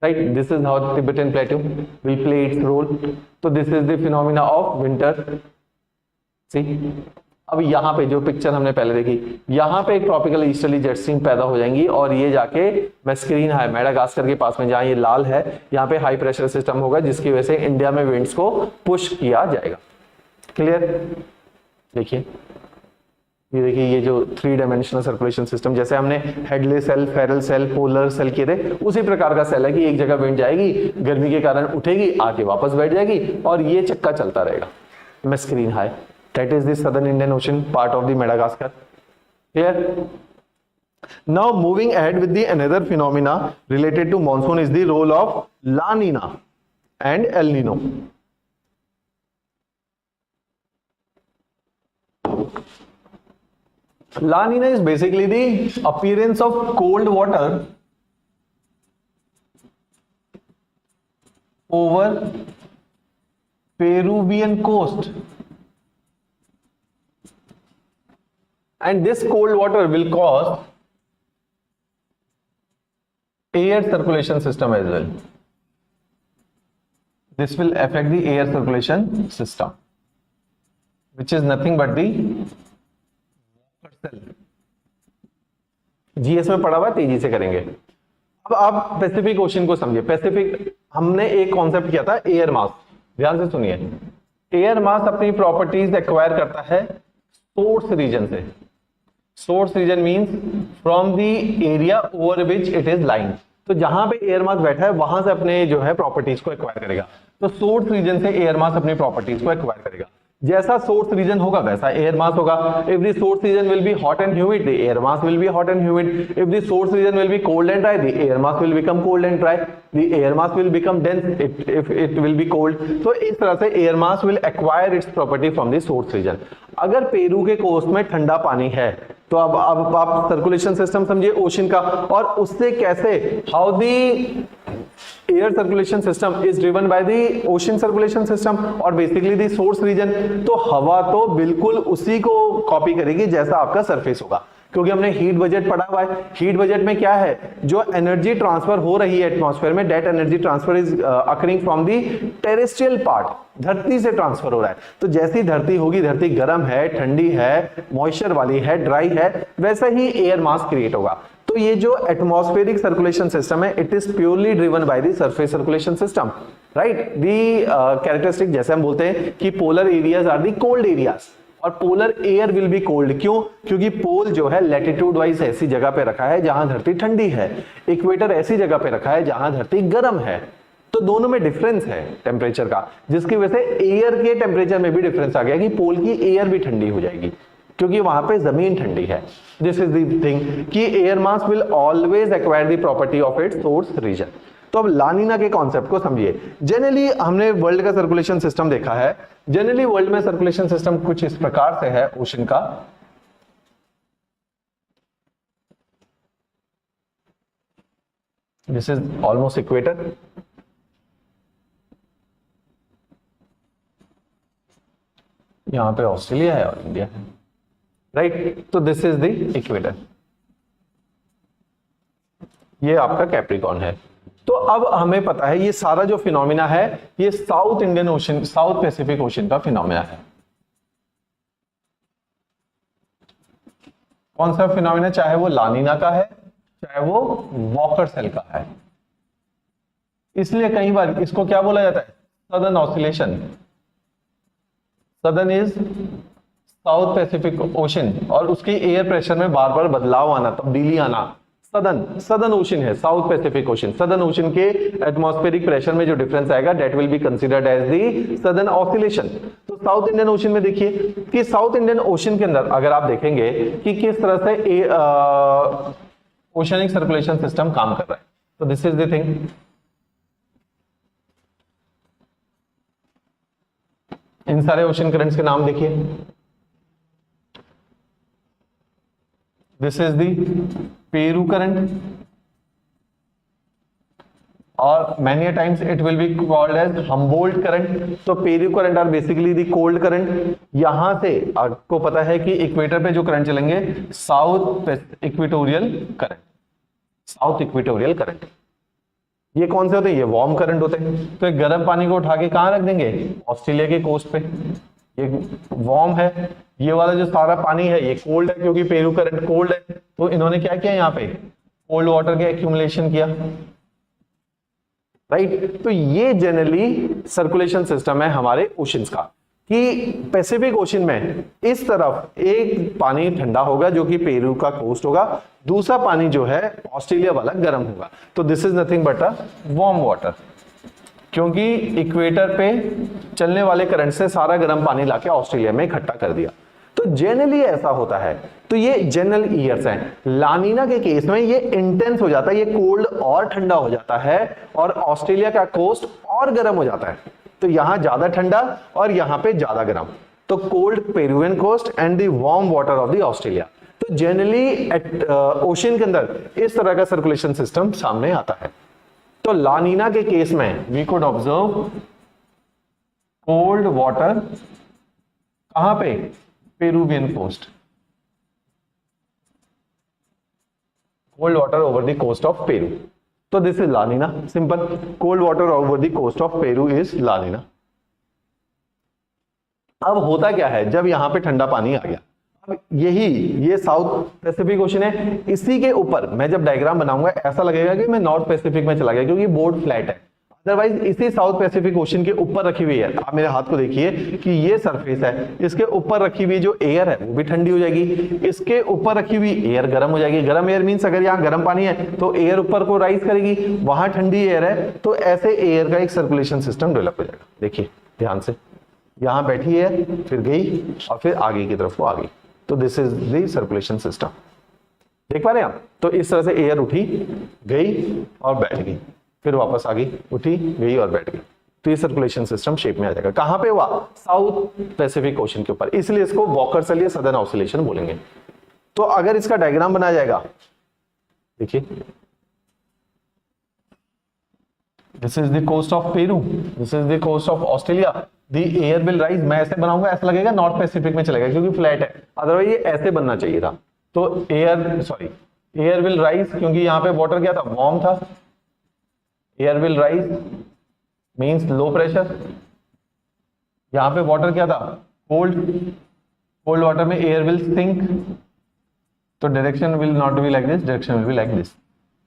right? This is how Tibetan plateau will play its role. So this is the phenomena of winter. See, अब यहाँ पे जो पिक्चर हमने पहले देखी, यहाँ पे एक ट्रॉपिकल ईस्टर्ली जेट स्ट्रीम पैदा हो जाएंगी और ये जाके मैस्करीन है मेडागास्कर के पास में, जहाँ ये लाल है, यहाँ पे हाई प्रेशर सिस्टम होगा जिसकी वजह से इंडिया में विंड्स को पुश किया जाएगा। क्लियर? देखिए, ये देखिए, ये जो 3 डायमेंशनल सर्कुलेशन सिस्टम, जैसे हमने Hadley cell, Ferrel cell, polar cell किए थे, उसी प्रकार का सेल है कि एक जगह विंड जाएगी, गर्मी के कारण उठेगी, आके वापस बैठ जाएगी और ये चक्का चलता रहेगा। मैस्करीन high, that is the southern Indian Ocean part of the Madagascar. Clear? Now moving ahead with the another phenomena related to monsoon is the role of La Nina and El Nino. La Nina is basically the appearance of cold water over Peruvian coast. And this cold water will cause air circulation system as well. This will affect the air circulation system, which is nothing but the Walker cell. GS में पढ़ा हुआ, तेजी से करेंगे। अब आप पैसिफिक ओशन को समझिए। पैसिफिक, हमने एक कॉन्सेप्ट किया था एयर मास, ध्यान से सुनिए। एयर मास अपनी प्रॉपर्टीज एक्वायर करता है सोर्स रीजन से। Source region means from the area over which it is lying. तो जहां पे एयर मास बैठा है वहां से अपने जो है प्रॉपर्टीज को एक्वायर करेगा। तो सोर्स रीजन से एयर मास अपनी प्रॉपर्टीज को एक्वायर करेगा। जैसा सोर्स रीजन होगा वैसा एयर मास होगा। If the source region will be hot and humid, the air mass will be hot and humid. If the source region will be cold and dry, the air mass will become cold and dry. The air mass will become dense if it will be cold. तो इस तरह से air mass will acquire its property from the source region. अगर पेरू के कोस्ट में ठंडा पानी है तो अब आप सर्कुलेशन सिस्टम समझिए ओशन का, और उससे कैसे how the air circulation system is driven by the ocean circulation system और बेसिकली द सोर्स रीजन. तो हवा तो बिल्कुल उसी को कॉपी करेगी जैसा आपका सरफेस होगा, क्योंकि हमने हीट बजट पढ़ा हुआ है. हीट बजट में क्या है, जो एनर्जी ट्रांसफर हो रही है एटमॉस्फेयर में, that energy transfer is occurring from the terrestrial part, धरती से ट्रांसफर हो रहा है. तो जैसी धरती होगी, धरती गर्म है, ठंडी है, मॉइस्चर वाली है, ड्राई है, वैसा ही एयर मास क्रिएट होगा. तो ये जो एटमॉस्फेरिक सर्कुलेशन सिस्टम है, it is purely driven by the surface circulation system, right. The characteristic जैसे हम बोलते हैं कि polar areas are the cold areas और polar air will be cold. क्यों? क्योंकि पोल जो है लैटिट्यूड वाइज ऐसी जगह पे रखा है जहां धरती ठंडी है, इक्वेटर ऐसी जगह पे रखा है जहां धरती गर्म है. तो दोनों में डिफरेंस है टेम्परेचर का, जिसकी वजह से एयर के टेम्परेचर में भी डिफरेंस आ गया कि पोल की एयर भी ठंडी हो जाएगी क्योंकि वहां पे जमीन ठंडी है। दिस इज द थिंग कि air mass will always acquire the property of its source region. तो अब लानिना के कॉन्सेप्ट को समझिए। जनरली हमने वर्ल्ड का सर्कुलेशन सिस्टम देखा है। जनरली वर्ल्ड में सर्कुलेशन सिस्टम कुछ इस प्रकार से है ओशन का। दिस इज ऑलमोस्ट इक्वेटर, यहां पे ऑस्ट्रेलिया है और इंडिया है, राइट। तो दिस इज द इक्वेटर, ये आपका कैप्रिकॉर्न है। तो अब हमें पता है ये सारा जो फिनोमिना है ये south Indian ocean, south Pacific ocean का फिनोमिना है। कौन सा फिनोमिना, चाहे वो लानिना का है चाहे वो वॉकर सेल का है। इसलिए कई बार इसको क्या बोला जाता है, southern oscillation. Southern is south Pacific ocean और उसके एयर प्रेशर में बार बार बदलाव आना, तब्दीली आना, सदर्न ओशन है, south Pacific ocean. Southern ocean के एटमॉस्फेरिक प्रेशर में जो डिफरेंस आएगा that will be considered as the southern oscillation. तो साउथ इंडियन ओशन में देखिए कि साउथ इंडियन ओशन के अंदर अगर आप देखेंगे कि किस तरह से ओशनिक सर्कुलेशन सिस्टम काम कर रहा है, तो दिस इज द थिंग। इन सारे ओशन करंट्स के नाम देखिए। This is the Peru current और many a times it will be called as Humboldt current. तो Peru current are basically the cold current. यहां से आपको पता है कि इक्वेटर पे जो करंट चलेंगे south equatorial current, south equatorial current. ये कौन से होते हैं, ये वार्म करंट होते हैं। तो गर्म पानी को उठा के कहां रख देंगे, ऑस्ट्रेलिया के कोस्ट पे। ये वार्म है, ये वाला जो सारा पानी है ये कोल्ड है क्योंकि पेरू करंट कोल्ड है। तो इन्होंने क्या किया, यहाँ पे कोल्ड वाटर के एक्यूमुलेशन किया, राइट। तो ये जनरली सर्कुलेशन सिस्टम है हमारे ओशंस का कि पैसिफिक ओशन में इस तरफ एक पानी ठंडा होगा जो कि पेरू का कोस्ट होगा, दूसरा पानी जो है ऑस्ट्रेलिया वाला गर्म होगा। तो this is nothing but a warm water, क्योंकि इक्वेटर पे चलने वाले करंट से सारा गर्म पानी लाके ऑस्ट्रेलिया में इकट्ठा कर दिया। तो जनरली ऐसा होता है। तो ये जनरल ईयर्स हैं। लानिना के केस में ये इंटेंस हो जाता है, ये कोल्ड और ठंडा हो जाता है और ऑस्ट्रेलिया का कोस्ट और गर्म हो जाता है। तो यहां ज्यादा ठंडा और यहां पे ज्यादा गर्म, तो cold Peruvian coast and the warm water of the Australia. तो जनरली ओशन के अंदर इस तरह का सर्कुलेशन सिस्टम सामने आता है। तो लानिना के केस में we could observe cold water कहां पे, Peruvian coast, cold water over the coast of Peru. तो this is La Nina, simple. Cold water over the coast of Peru is La Nina. अब होता क्या है, जब यहां पे ठंडा पानी आ गया, अब ये साउथ पैसिफिक ओशन है, इसी के ऊपर मैं जब डायग्राम बनाऊंगा ऐसा लगेगा कि मैं नॉर्थ पैसिफिक में चला गया क्योंकि बोर्ड फ्लैट है। अदरवाइज इसी साउथ पैसिफिक ओशन के ऊपर रखी हुई है, आप मेरे हाथ को देखिए कि ये सरफेस है, इसके ऊपर रखी हुई जो एयर है वो भी ठंडी हो जाएगी, इसके ऊपर रखी हुई एयर गर्म हो जाएगी। गर्म एयर मींस अगर यहाँ गर्म पानी है तो एयर ऊपर को राइज करेगी, वहां ठंडी एयर है तो ऐसे एयर का एक सर्कुलेशन सिस्टम डेवलप हो जाएगा। देखिए ध्यान से, यहां बैठी एयर फिर गई और फिर आगे की तरफ वो आ गई। तो this is the circulation system, देख पा रहे हैं आप। तो इस तरह से एयर उठी गई और बैठ गई, फिर वापस आ गई, उठी गई और बैठ गई। तो ये सर्कुलेशन सिस्टम शेप में आ जाएगा। कहां पे हुआ, साउथ पैसिफिक ओशन के ऊपर, इसलिए इसको वॉकर सेल या सदर्न ऑसिलेशन बोलेंगे। तो अगर इसका डायग्राम बनाया जाएगा, देखिए this is the coast of Peru, this is the coast of Australia, the air will rise. मैं ऐसे बनाऊंगा, ऐसा लगेगा नॉर्थ पैसिफिक में चलेगा क्योंकि फ्लैट है, अदरवाइज ये ऐसे बनना चाहिए था। तो एयर विल राइज, क्योंकि यहाँ पे वाटर क्या था, वार्म था। Air will rise means low pressure, यहां पे वाटर क्या था, कोल्ड। कोल्ड वाटर में एयर विल सिंक, तो direction will not be like this, direction will be like this.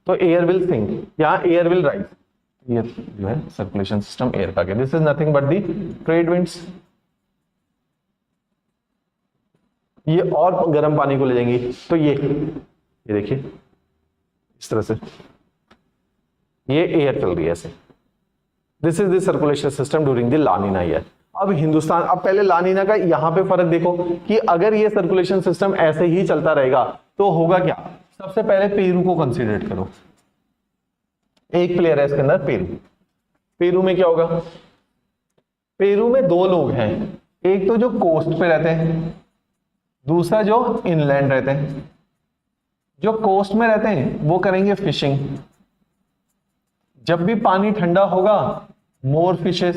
तो एयर विल सिंक, यहां एयर विल राइज। ये जो है सर्कुलेशन सिस्टम एयर का। This is nothing but the trade winds. ये और गर्म पानी को ले जाएंगी। तो ये देखिए इस तरह से ये एयर चल रही है ऐसे, this is the circulation system during the लानिना year. अब हिंदुस्तान, अब पहले लानिना का यहां पे फर्क देखो कि अगर ये सर्कुलेशन सिस्टम ऐसे ही चलता रहेगा तो होगा क्या। सबसे पहले पेरू को कंसीडर करो, एक प्लेयर है इसके अंदर पेरू। पेरू में क्या होगा, पेरू में दो लोग हैं, एक तो जो कोस्ट पे रहते हैं, दूसरा जो इनलैंड रहते हैं। जो कोस्ट में रहते हैं वो करेंगे फिशिंग। जब भी पानी ठंडा होगा more fishes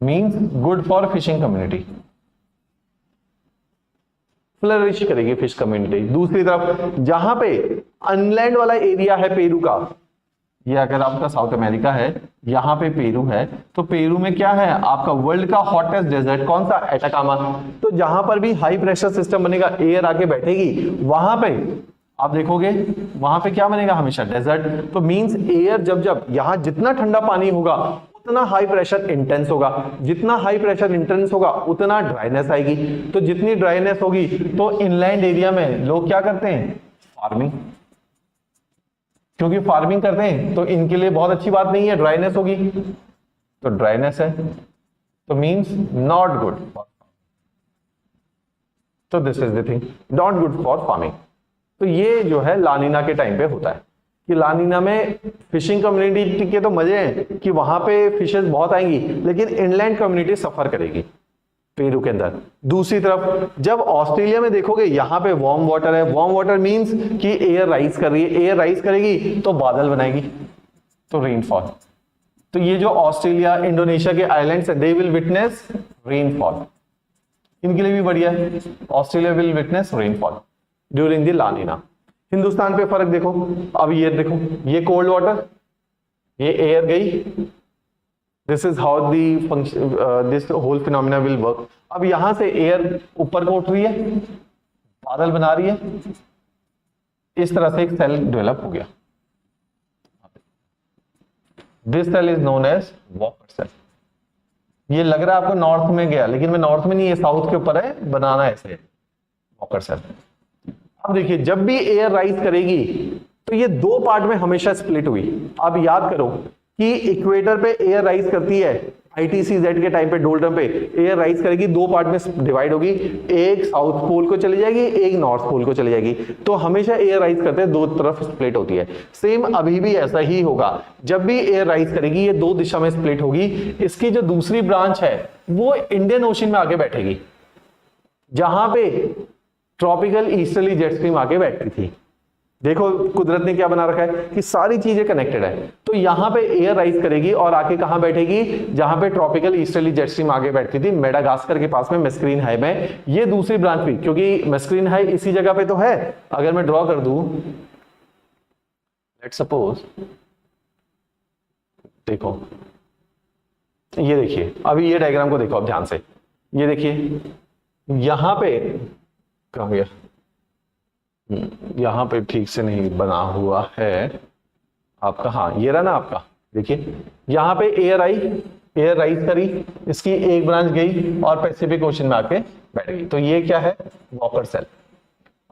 means good for fishing community, flourish करेगी फिश कम्युनिटी। दूसरी तरफ जहां पे अनलैंड वाला एरिया है पेरू का, ये अगर आपका साउथ अमेरिका है, यहां पे पेरू है, तो पेरू में क्या है आपका वर्ल्ड का हॉटेस्ट डेजर्ट कौन सा, एटाकामा। तो जहां पर भी हाई प्रेशर सिस्टम बनेगा, एयर आके बैठेगी, वहां पे आप देखोगे वहां पे क्या बनेगा, हमेशा डेजर्ट। तो मींस एयर जब यहां जितना ठंडा पानी होगा उतना हाई प्रेशर इंटेंस होगा, जितना हाई प्रेशर इंटेंस होगा उतना ड्राइनेस आएगी। तो जितनी ड्राइनेस होगी तो इनलैंड एरिया में लोग क्या करते हैं, फार्मिंग। क्योंकि फार्मिंग करते हैं तो इनके लिए बहुत अच्छी बात नहीं है, ड्राइनेस होगी, तो ड्राइनेस है तो मींस नॉट गुड। तो this is the thing, not good for farming. तो ये जो है लानिना के टाइम पे होता है कि लानिना में फिशिंग कम्युनिटी के तो मजे हैं कि वहां पे फिशेस बहुत आएंगी, लेकिन इनलैंड कम्युनिटी सफर करेगी पेरू के अंदर। दूसरी तरफ जब ऑस्ट्रेलिया में देखोगे यहां पे वार्म वाटर है, वार्म वाटर मींस कि एयर राइज कर रही है, एयर राइज करेगी तो बादल बनाएगी, तो रेनफॉल। तो ये जो ऑस्ट्रेलिया इंडोनेशिया के आइलैंड्स है, दे विल विटनेस रेनफॉल, इनके लिए भी बढ़िया है, Australia will witness rainfall during the La Nina. Hindustan पे फर्क देखो, अब ये देखो, ये कोल्ड वाटर, ये एयर गई, this is how the function, this whole phenomena will work. अब यहां से एयर ऊपर को उठ रही है, बादल बना रही है, इस तरह से एक सेल डेवलप हो गया। This cell is known as Walker cell. ये लग रहा है आपको नॉर्थ में गया, लेकिन मैं नॉर्थ में नहीं, ये साउथ के ऊपर है, बनाना ऐसे वॉकर सेल। अब देखिए जब भी एयर राइज करेगी तो ये दो पार्ट में हमेशा स्प्लिट हुई। अब याद करो कि इक्वेटर पे एयर राइज करती है, ITCZ के टाइम पे डोल्टन पे एयर राइज करेगी, दो पार्ट में डिवाइड होगी, एक साउथ पोल को चली जाएगी, एक नॉर्थ पोल को चली जाएगी। तो हमेशा एयर राइज करते हैं दो तरफ स्प्लिट होती है। सेम अभी भी ऐसा ही होगा, जब भी एयर राइज करेगी ये दो दिशा में स्प्लिट होगी। इसकी जो दूसरी ब्रांच है वो इंडियन ओशन में आके बैठेगी, जहां पे ट्रॉपिकल ईस्टर्ली जेट स्ट्रीम आके बैठती थी। देखो कुदरत ने क्या बना रखा है कि सारी चीजें कनेक्टेड है। तो यहां पे एयर राइज करेगी और आके कहां बैठेगी, जहां पे ट्रॉपिकल ईस्टर्ली जेट स्ट्रीम आगे बैठती थी, मेडागास्कर के पास में मेस्क्रीन हाई में। ये दूसरी ब्रांच भी, क्योंकि मेस्क्रीन हाई इसी जगह पे तो है। अगर मैं ड्रॉ कर दूं, लेट्स सपोज, देखो ये देखिए, अभी ये डायग्राम को देखो अब ध्यान से, ये देखिए यहां पे कहां गया, यहां पे ठीक से नहीं बना हुआ है आपका, हाँ ये रहा ना आपका, देखिए यहां पे एयर आई, एयर राइज करी, इसकी एक ब्रांच गई और पैसिफिक ओशन में आके बैठ गई। तो ये क्या है, वॉकर सेल।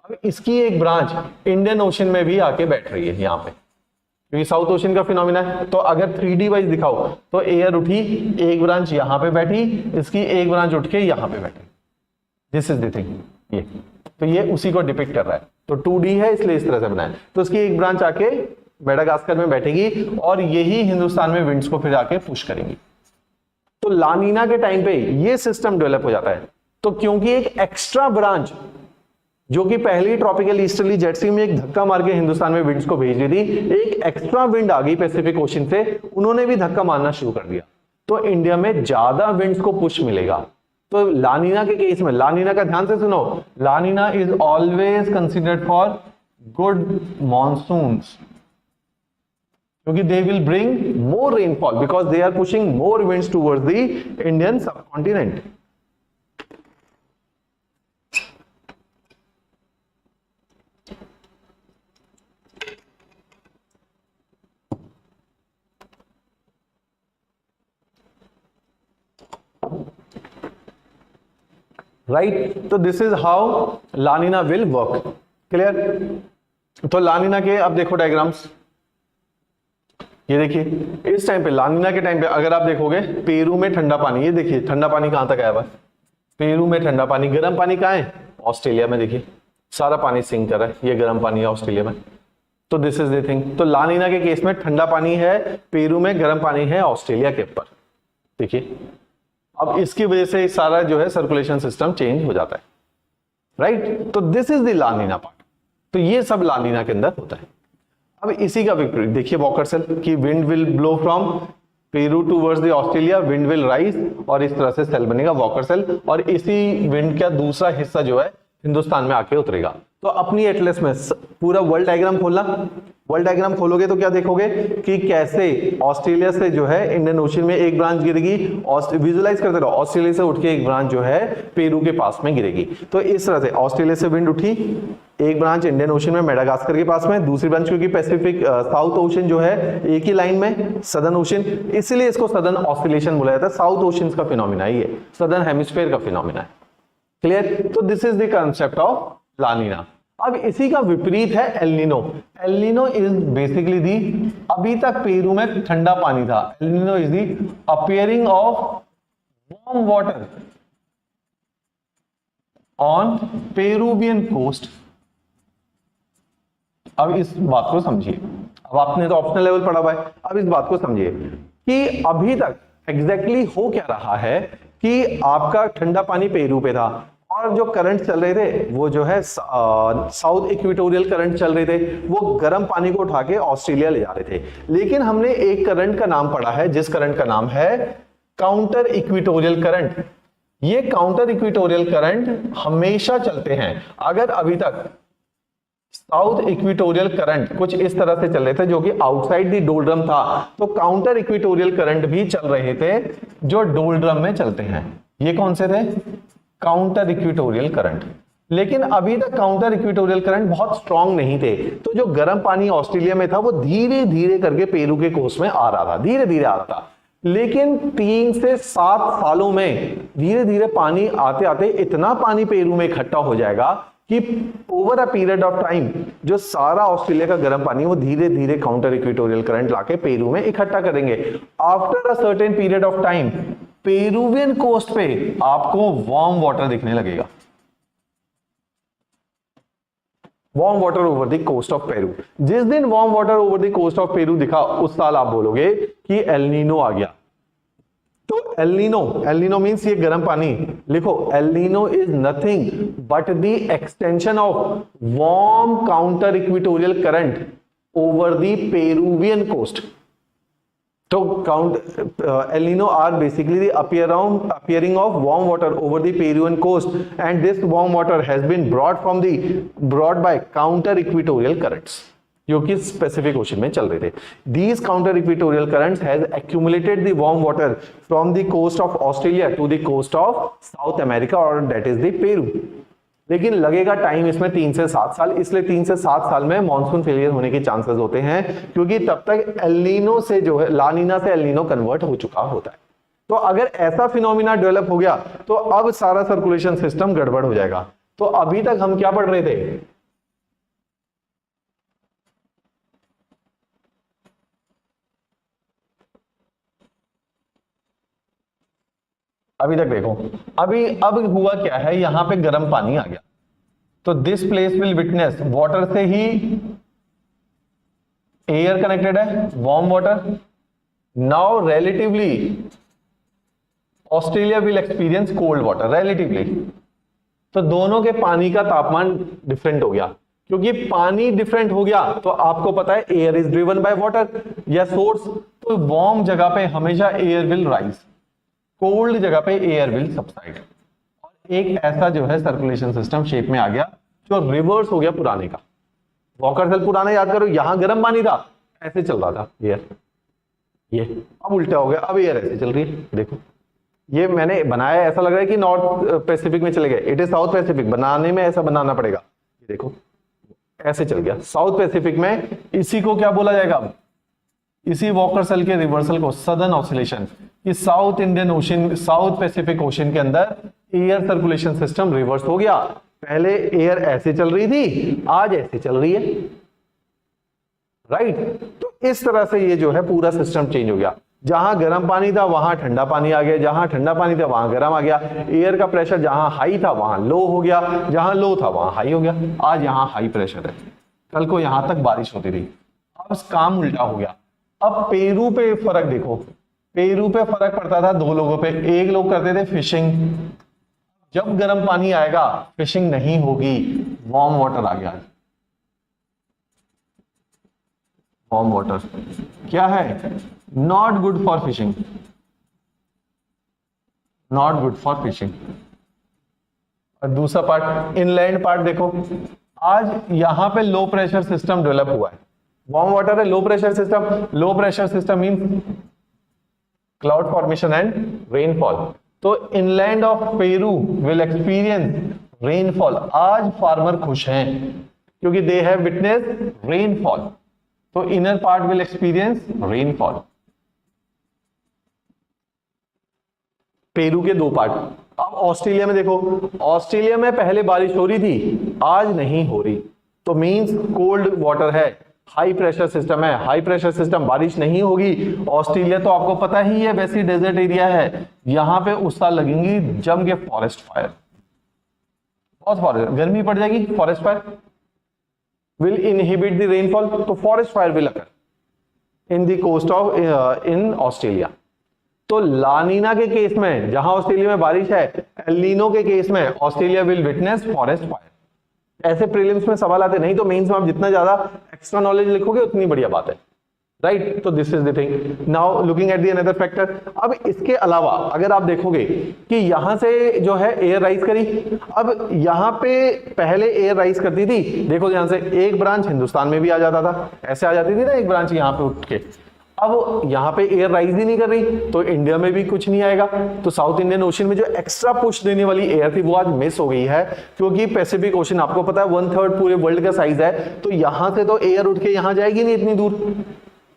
अब इसकी एक ब्रांच इंडियन ओशन में भी आके बैठ रही है यहाँ पे, क्योंकि साउथ ओशन का फिनोमिना है। तो अगर 3D वाइज दिखाओ तो एयर उठी, एक ब्रांच यहां पे बैठी, इसकी एक ब्रांच उठ के यहां पे बैठी, दिस इज द थिंग। ये तो ये उसी को डिपिक्ट कर रहा है। तो 2D है इसलिए इस तरह से बनाया। तो इसकी एक ब्रांच आके मेडागास्कर में बैठेगी और यही हिंदुस्तान में विंड्स को फिर आके पुश करेंगी। तो लानीना के टाइम पे ये सिस्टम डेवलप हो जाता है। तो क्योंकि एक एक्स्ट्रा ब्रांच जो कि पहली ट्रॉपिकल ईस्टर्ली जेट स्ट्रीम में एक धक्का मार के हिंदुस्तान में विंड्स को भेज रही थी, एक एक्स्ट्रा विंड आ गई पैसिफिक ओशन से, उन्होंने भी धक्का मारना शुरू कर दिया। तो इंडिया में ज्यादा विंड्स को पुश मिलेगा। तो लानीना के केस में, लानीना का ध्यान से सुनो, La Nina is always considered for good monsoons, क्योंकि they will bring more rainfall because they are pushing more winds towards the Indian subcontinent. Right, तो this is how La Nina will work. Clear? तो लानीना के अब देखो डायग्राम्स, ये देखिए इस टाइम पे लानिना के टाइम पे अगर आप देखोगे पेरू में ठंडा पानी, ये देखिए ठंडा पानी कहां तक आया हुआ है, पेरू में ठंडा पानी, गर्म पानी कहां है, ऑस्ट्रेलिया में, देखिए सारा पानी सिंक कर रहा है, ये गर्म पानी है ऑस्ट्रेलिया में। तो दिस इज द थिंग, तो लानिना के केस में ठंडा पानी है पेरू में, गर्म पानी है ऑस्ट्रेलिया के ऊपर, देखिए। अब इसकी वजह से सारा जो है सर्कुलेशन सिस्टम चेंज हो जाता है, राइट। तो दिस इज द लानिना पार्ट, तो ये सब लानिना के अंदर होता है। अब इसी का विपरीत देखिए वॉकर सेल की wind will blow from Peru towards the Australia, wind will rise, और इस तरह से सेल बनेगा वॉकर सेल, और इसी विंड का दूसरा हिस्सा जो है हिंदुस्तान में आके उतरेगा। तो अपनी एटलस में पूरा वर्ल्ड डायग्राम खोलना, वर्ल्ड डायग्राम खोलोगे तो क्या देखोगे कि कैसे ऑस्ट्रेलिया से जो है इंडियन ओशन में एक ब्रांच गिरेगी, विजुलाइज करते रहो, ऑस्ट्रेलिया से उठ के एक ब्रांच जो है पेरू के पास में गिरेगी। तो इस तरह से ऑस्ट्रेलिया से विंड उठी, एक ब्रांच इंडियन ओशन में मेडागास्कर के पास में, दूसरी ब्रांच क्योंकि पैसिफिक साउथ ओशन जो है एक ही लाइन में सदर्न ओशन, इसलिए इसको सदर्न ऑस्ट्रेलेशन बोला जाता है। साउथ ओशन का फिनोमिना है, ये सदर्न हेमिस्फीयर का फिनोमिना है, क्लियर। तो this is the concept of La Nina. अब इसी का विपरीत है El Nino. El Nino is basically the, अभी तक पेरू में ठंडा पानी था, El Nino is the appearing of warm water on Peruvian coast. अब इस बात को समझिए, अब आपने तो ऑप्शनल लेवल पढ़ा हुआ है, अब इस बात को समझिए कि अभी तक एग्जैक्टली हो क्या रहा है कि आपका ठंडा पानी पेरू पे था, और जो करंट चल रहे थे वो जो है साउथ इक्वेटोरियल करंट चल रहे थे, वो गर्म पानी को उठा के ऑस्ट्रेलिया ले जा रहे थे। लेकिन हमने एक करंट का नाम पढ़ा है जिस करंट का नाम है काउंटर इक्वेटोरियल करंट। ये काउंटर इक्वेटोरियल करंट हमेशा चलते हैं। अगर अभी तक साउथ इक्वेटोरियल करंट कुछ इस तरह से चल रहे थे जो कि आउटसाइड दी डोलड्रम था, तो काउंटर इक्वेटोरियल करंट भी चल रहे थे जो डोलड्रम में चलते हैं। ये कौन से थे? Counter equatorial current. लेकिन अभी तक काउंटर इक्वेटोरियल करंट बहुत स्ट्रांग नहीं थे, तो जो गर्म पानी ऑस्ट्रेलिया में था वो धीरे धीरे करके पेरू के कोस्ट में आ रहा था, धीरे धीरे आ रहा था। लेकिन 3 से 7 सालों में धीरे धीरे पानी आते आते इतना पानी पेरू में इकट्ठा हो जाएगा कि over a period of time जो सारा ऑस्ट्रेलिया का गर्म पानी वो धीरे धीरे काउंटर इक्वेटोरियल करंट लाके पेरू में इकट्ठा करेंगे। After a certain period of time Peruvian coast पे आपको वार्म वाटर दिखने लगेगा, warm water over the coast of Peru. जिस दिन warm water over the coast of Peru दिखा उस साल आप बोलोगे कि एल नीनो आ गया। तो एल नीनो मींस ये गर्म पानी, लिखो El Nino is nothing but the extension of warm counter equatorial current over the Peruvian coast. तो El Nino are basically the appearing of warm water over the Peruvian coast, and this warm water has been brought by counter equatorial currents जो कि Pacific Ocean में चल रहे थे। These counter equatorial currents has accumulated the warm water from the coast of Australia to the coast of South America, or that is the Peru। लेकिन लगेगा टाइम इसमें 3 से 7 साल, इसलिए 3 से 7 साल में मॉनसून फेलियर होने के चांसेस होते हैं, क्योंकि तब तक एल नीनो से जो है लानिना से एल नीनो कन्वर्ट हो चुका होता है। तो अगर ऐसा फिनोमिना डेवलप हो गया तो अब सारा सर्कुलेशन सिस्टम गड़बड़ हो जाएगा। तो अभी तक हम क्या पढ़ रहे थे? अभी तक देखो, अब हुआ क्या है, यहां पे गर्म पानी आ गया, तो this place will witness, water से ही एयर कनेक्टेड है, warm water. Now relatively Australia will experience cold water relatively. तो दोनों के पानी का तापमान डिफरेंट हो गया, क्योंकि पानी डिफरेंट हो गया तो आपको पता है air is driven by water या सोर्स, तो वार्म जगह पे हमेशा एयर विल राइज, कोल्ड जगह पे एयर विल सबसाइड। और एक ऐसा जो है सर्कुलेशन सिस्टम शेप में आ गया जो रिवर्स हो गया पुराने का। वॉकर सेल पुराना याद करो, यहां गर्म पानी था, ऐसे चल रहा था एयर, ये अब उल्टा हो गया, अब एयर ऐसे चल रही है। देखो ये मैंने बनाया, ऐसा लग रहा है कि नॉर्थ पैसिफिक में चले गए, इट इज साउथ पैसिफिक, बनाने में ऐसा बनाना पड़ेगा। ये देखो ऐसे चल गया साउथ पैसिफिक में। इसी को क्या बोला जाएगा? इसी वॉकर सेल के रिवर्सल को सदर्न ऑसिलेशन। कि south Indian ocean, south Pacific ocean के अंदर एयर सर्कुलेशन सिस्टम रिवर्स हो गया। पहले एयर ऐसे चल रही थी, आज ऐसे चल रही है। राइट। तो इस तरह से ये जो है पूरा सिस्टम चेंज हो गया, जहां गर्म पानी था वहां ठंडा पानी आ गया, जहां ठंडा पानी था वहां गर्म आ गया, एयर का प्रेशर जहां हाई था वहां लो हो गया, जहां लो था वहां हाई हो गया। आज यहां हाई प्रेशर है, कल को यहां तक बारिश होती रही, अब काम उल्टा हो गया। अब पेरू पे फर्क देखो, पेरू पे फर्क पड़ता था दो लोगों पे, एक लोग करते थे फिशिंग, जब गर्म पानी आएगा फिशिंग नहीं होगी, वार्म वाटर आ गया। वार्म वाटर क्या है? Not good for fishing, not good for fishing. और दूसरा पार्ट इनलैंड पार्ट देखो, आज यहां पे लो प्रेशर सिस्टम डेवलप हुआ है, वार्म वाटर है, low pressure system, low pressure system mean cloud formation and rainfall. तो inland of Peru will experience rainfall. आज फार्मर खुश हैं क्योंकि दे हैव विटनेस रेनफॉल, तो inner part will experience rainfall. Peru के दो पार्ट। अब ऑस्ट्रेलिया में देखो, ऑस्ट्रेलिया में पहले बारिश हो रही थी, आज नहीं हो रही, तो मींस कोल्ड वाटर है, हाई प्रेशर सिस्टम है, हाई प्रेशर सिस्टम, बारिश नहीं होगी। ऑस्ट्रेलिया तो आपको पता ही है वैसी डेजर्ट एरिया है, यहां पे उस साल लगेंगी जम के फॉरेस्ट फायर, बहुत फॉरेस्ट, गर्मी पड़ जाएगी, forest fire will inhibit the rainfall, तो forest fire will occur in the coast of in Australia. तो लानीना के केस में जहां ऑस्ट्रेलिया में बारिश है, एल नीनो के केस में Australia will witness forest fire. ऐसे प्रीलिम्स में सवाल आते, नहीं तो मेंस में आप जितना ज्यादा एक्स्ट्रा नॉलेज लिखोगे उतनी बढ़िया बात है, राइट। तो this is the thing. Now looking at the another factor. अब इसके अलावा अगर आप देखोगे कि यहां से जो है एयर राइज करी, अब यहां पे पहले एयर राइज करती थी, देखो यहां से एक ब्रांच हिंदुस्तान में भी आ जाता था, ऐसे आ जाती थी ना एक ब्रांच यहां पे उठ के, अब यहां पे एयर राइज ही नहीं कर रही, तो इंडिया में भी कुछ नहीं आएगा। तो साउथ इंडियन ओशन में जो एक्स्ट्रा पुश देने वाली एयर थी वो आज मिस हो गई है, क्योंकि पैसिफिक ओशन आपको पता है 1/3 पूरे वर्ल्ड का साइज है, तो यहां से तो एयर उठ के यहां जाएगी नहीं इतनी दूर,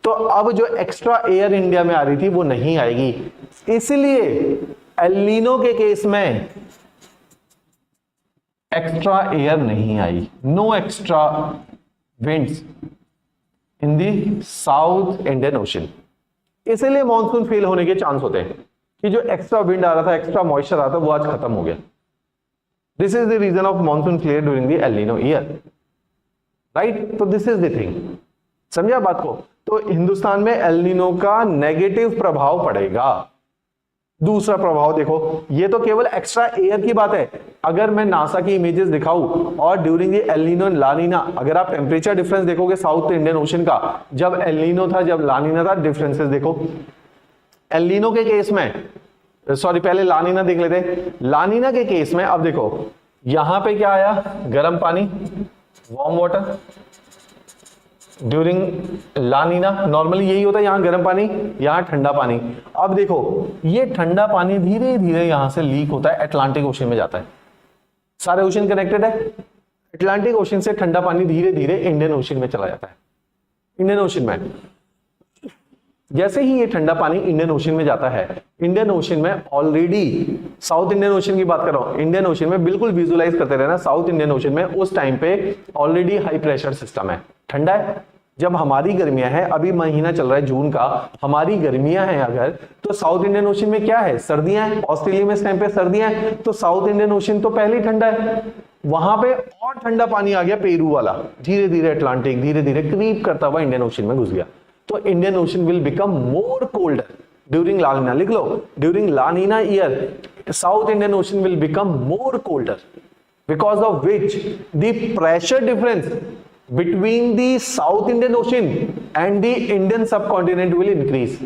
तो अब जो एक्स्ट्रा एयर इंडिया में आ रही थी वो नहीं आएगी। इसलिए एल नीनो के केस में एक्स्ट्रा एयर नहीं आई, नो एक्स्ट्रा विंड्स इन दी साउथ इंडियन ओशन। इसलिए मॉनसून फेल होने के चांस होते हैं कि जो एक्स्ट्रा विंड आ रहा था, एक्स्ट्रा मॉइस्चर आ रहा था, वो आज खत्म हो गया। This is the reason of monsoon failure during the El Nino year, right. तो दिस इज द थिंग, समझा बात को। तो हिंदुस्तान में एल नीनो का नेगेटिव प्रभाव पड़ेगा। दूसरा प्रभाव देखो, ये तो केवल एक्स्ट्रा एयर की बात है। अगर मैं नासा की इमेजेस दिखाऊं और during the El Nino and La Nina, अगर आप टेम्परेचर डिफरेंस देखोगे साउथ इंडियन ओशन का, जब एल नीनो था जब ला नीना था, डिफरेंसेस देखो। एल नीनो के केस में, सॉरी पहले ला नीना देख लेते हैं। ला नीना के केस में अब देखो यहां पे क्या आया, गर्म पानी, warm water. During La Neena normally यही होता है, यहां गर्म पानी, यहां ठंडा पानी। अब देखो ये ठंडा पानी धीरे धीरे यहां से लीक होता है, अटलांटिक ओशन में जाता है। सारे ओशन कनेक्टेड है, अटलांटिक ओशन से ठंडा पानी धीरे धीरे इंडियन ओशन में चला जाता है। इंडियन ओशन में जैसे ही ये ठंडा पानी इंडियन ओशन में जाता है, इंडियन ओशन में ऑलरेडी, साउथ इंडियन ओशन की बात कर रहा हूं, इंडियन ओशन में बिल्कुल विजुअलाइज करते रहना, साउथ इंडियन ओशन में उस टाइम पे ऑलरेडी हाई प्रेशर सिस्टम है, ठंडा है। जब हमारी गर्मियां हैं, अभी महीना चल रहा है जून का, हमारी गर्मियां हैं अगर, तो साउथ इंडियन ओशन में क्या है, सर्दियां हैं। ऑस्ट्रेलिया में इस टाइम पे सर्दियां हैं, तो साउथ इंडियन ओशन तो पहले ही ठंडा है, वहां पे और ठंडा पानी आ गया पेरू वाला, धीरे धीरे अटलांटिक धीरे धीरे क्रीप करता हुआ इंडियन ओशन में घुस गया। तो Indian ocean will become more colder during La Nina. लिख लो, during La Nina year south Indian ocean will become more colder, because of which the pressure difference between the South Indian Ocean and the Indian subcontinent will increase.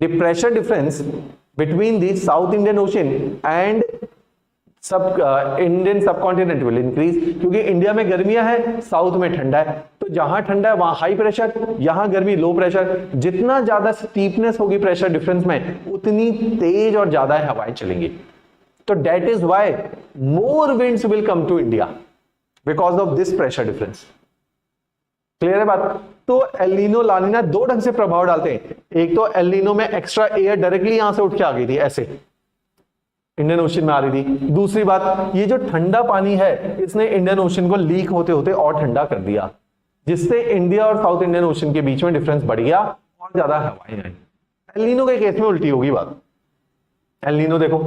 The pressure difference between the South Indian Ocean and Indian subcontinent will increase, क्योंकि इंडिया में गर्मियां है, साउथ में ठंडा है, तो जहां ठंडा है वहां हाई प्रेशर, यहां गर्मी लो प्रेशर। जितना ज्यादा स्टीपनेस होगी प्रेशर डिफरेंस में, उतनी तेज और ज्यादा हवाएं चलेंगी। तो that is why more winds will come to India because of this pressure difference. Clear है बात। तो एल नीनो ला नीना दो ढंग से प्रभाव डालते हैं। एक तो एल नीनो में एक्स्ट्रा एयर डायरेक्टली यहां से उठ के आ गई थी, ऐसे इंडियन ओशन में आ रही थी। दूसरी बात, ये जो ठंडा पानी है इसने इंडियन ओशन को लीक होते होते और ठंडा कर दिया। जिससे इंडिया और साउथ इंडियन ओशन के बीच में डिफरेंस बढ़ गया और ज्यादा हवाएं आई। एल नीनो के केस में उल्टी होगी बात। एल नीनो देखो,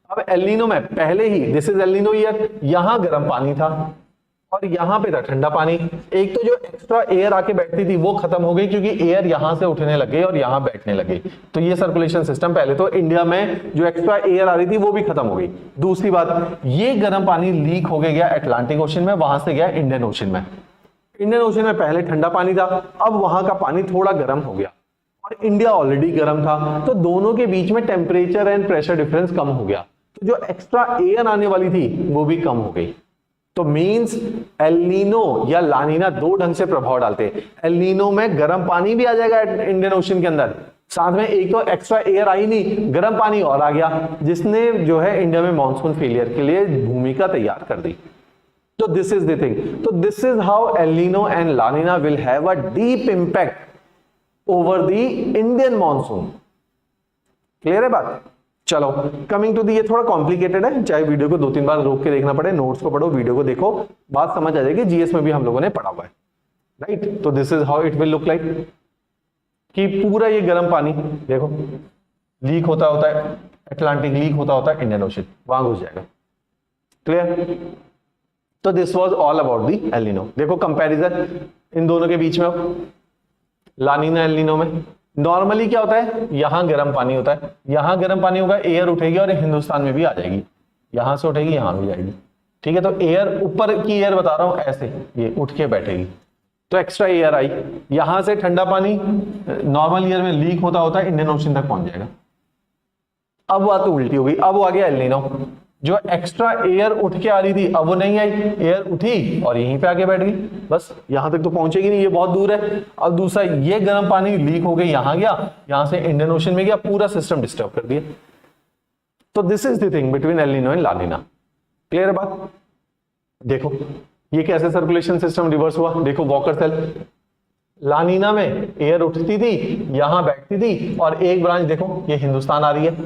अब एल नीनो में पहले ही, this is El Nino year, यहां गर्म पानी था और यहां पे था ठंडा पानी। एक तो जो एक्स्ट्रा एयर आके बैठती थी वो खत्म हो गई, क्योंकि एयर यहां से उठने लग गई और यहां बैठने लगे, तो ये सर्कुलेशन सिस्टम पहले तो इंडिया में जो एक्स्ट्रा एयर आ रही थी वो भी खत्म हो गई। दूसरी बात, ये गर्म पानी लीक हो गया अटलांटिक ओशन में, वहां से गया इंडियन ओशन में। इंडियन ओशन में पहले ठंडा पानी था, अब वहां का पानी थोड़ा गर्म हो गया और इंडिया ऑलरेडी गर्म था, तो दोनों के बीच में टेम्परेचर एंड प्रेशर डिफरेंस कम हो गया, तो जो एक्स्ट्रा एयर आने वाली थी वो भी कम हो गई। तो मींस एल नीनो या लानीना दो ढंग से प्रभाव डालते हैं। एल नीनो में गर्म पानी भी आ जाएगा इंडियन ओशन के अंदर, साथ में एक तो एक्स्ट्रा एयर आई नहीं, गर्म पानी और आ गया, जिसने जो है इंडिया में मॉनसून फेलियर के लिए भूमिका तैयार कर दी। तो दिस इज द थिंग, तो this is how L Nino and लानीना will have a deep impact over the Indian monsoon. Clear है बात? चलो कमिंग टू दी, ये थोड़ा कॉम्प्लिकेटेड है, चाहे वीडियो को 2-3 बार रोक के देखना पड़े, नोट्स को पढ़ो, वीडियो को देखो, बात समझ आ जाएगी, जीएस में भी हम लोगों ने पढ़ा हुआ है, राइट? तो this is how it will look like, कि पूरा ये गर्म पानी देखो लीक होता है अटलांटिक, लीक होता है इंडियन ओशन, वहां घुस जाएगा। क्लियर? तो this was all about the El Nino. देखो कंपैरिजन इन दोनों के बीच में, लानीना एल नीनो में नॉर्मली क्या होता है, यहां गर्म पानी होता है, यहां गर्म पानी होगा, एयर उठेगी और हिंदुस्तान में भी आ जाएगी, यहां से उठेगी यहां भी जाएगी, ठीक है? तो एयर ऊपर की एयर बता रहा हूं, ऐसे ये उठ के बैठेगी, तो एक्स्ट्रा एयर आई, यहां से ठंडा पानी नॉर्मल ईयर में लीक होता है इंडियन ओशन तक पहुंच जाएगा। अब बात तो उल्टी हो गई, अब आ गया एल नीनो, जो एक्स्ट्रा एयर उठ के आ रही थी अब वो नहीं आई, एयर उठी और यहीं पे आके बैठ गई, बस यहां तक तो पहुंचेगी नहीं, ये बहुत दूर है। अब दूसरा, ये गर्म पानी लीक हो गई, यहां गया, यहां से इंडियन ओशन में गया, पूरा सिस्टम डिस्टर्ब कर दिया। तो this is the thing between L Nino and लानीना। Clear है बात? देखो ये कैसे सर्कुलेशन सिस्टम रिवर्स हुआ, देखो वॉकर सेल, लानीना में एयर उठती थी, यहां बैठती थी, और एक ब्रांच देखो ये हिंदुस्तान आ रही है,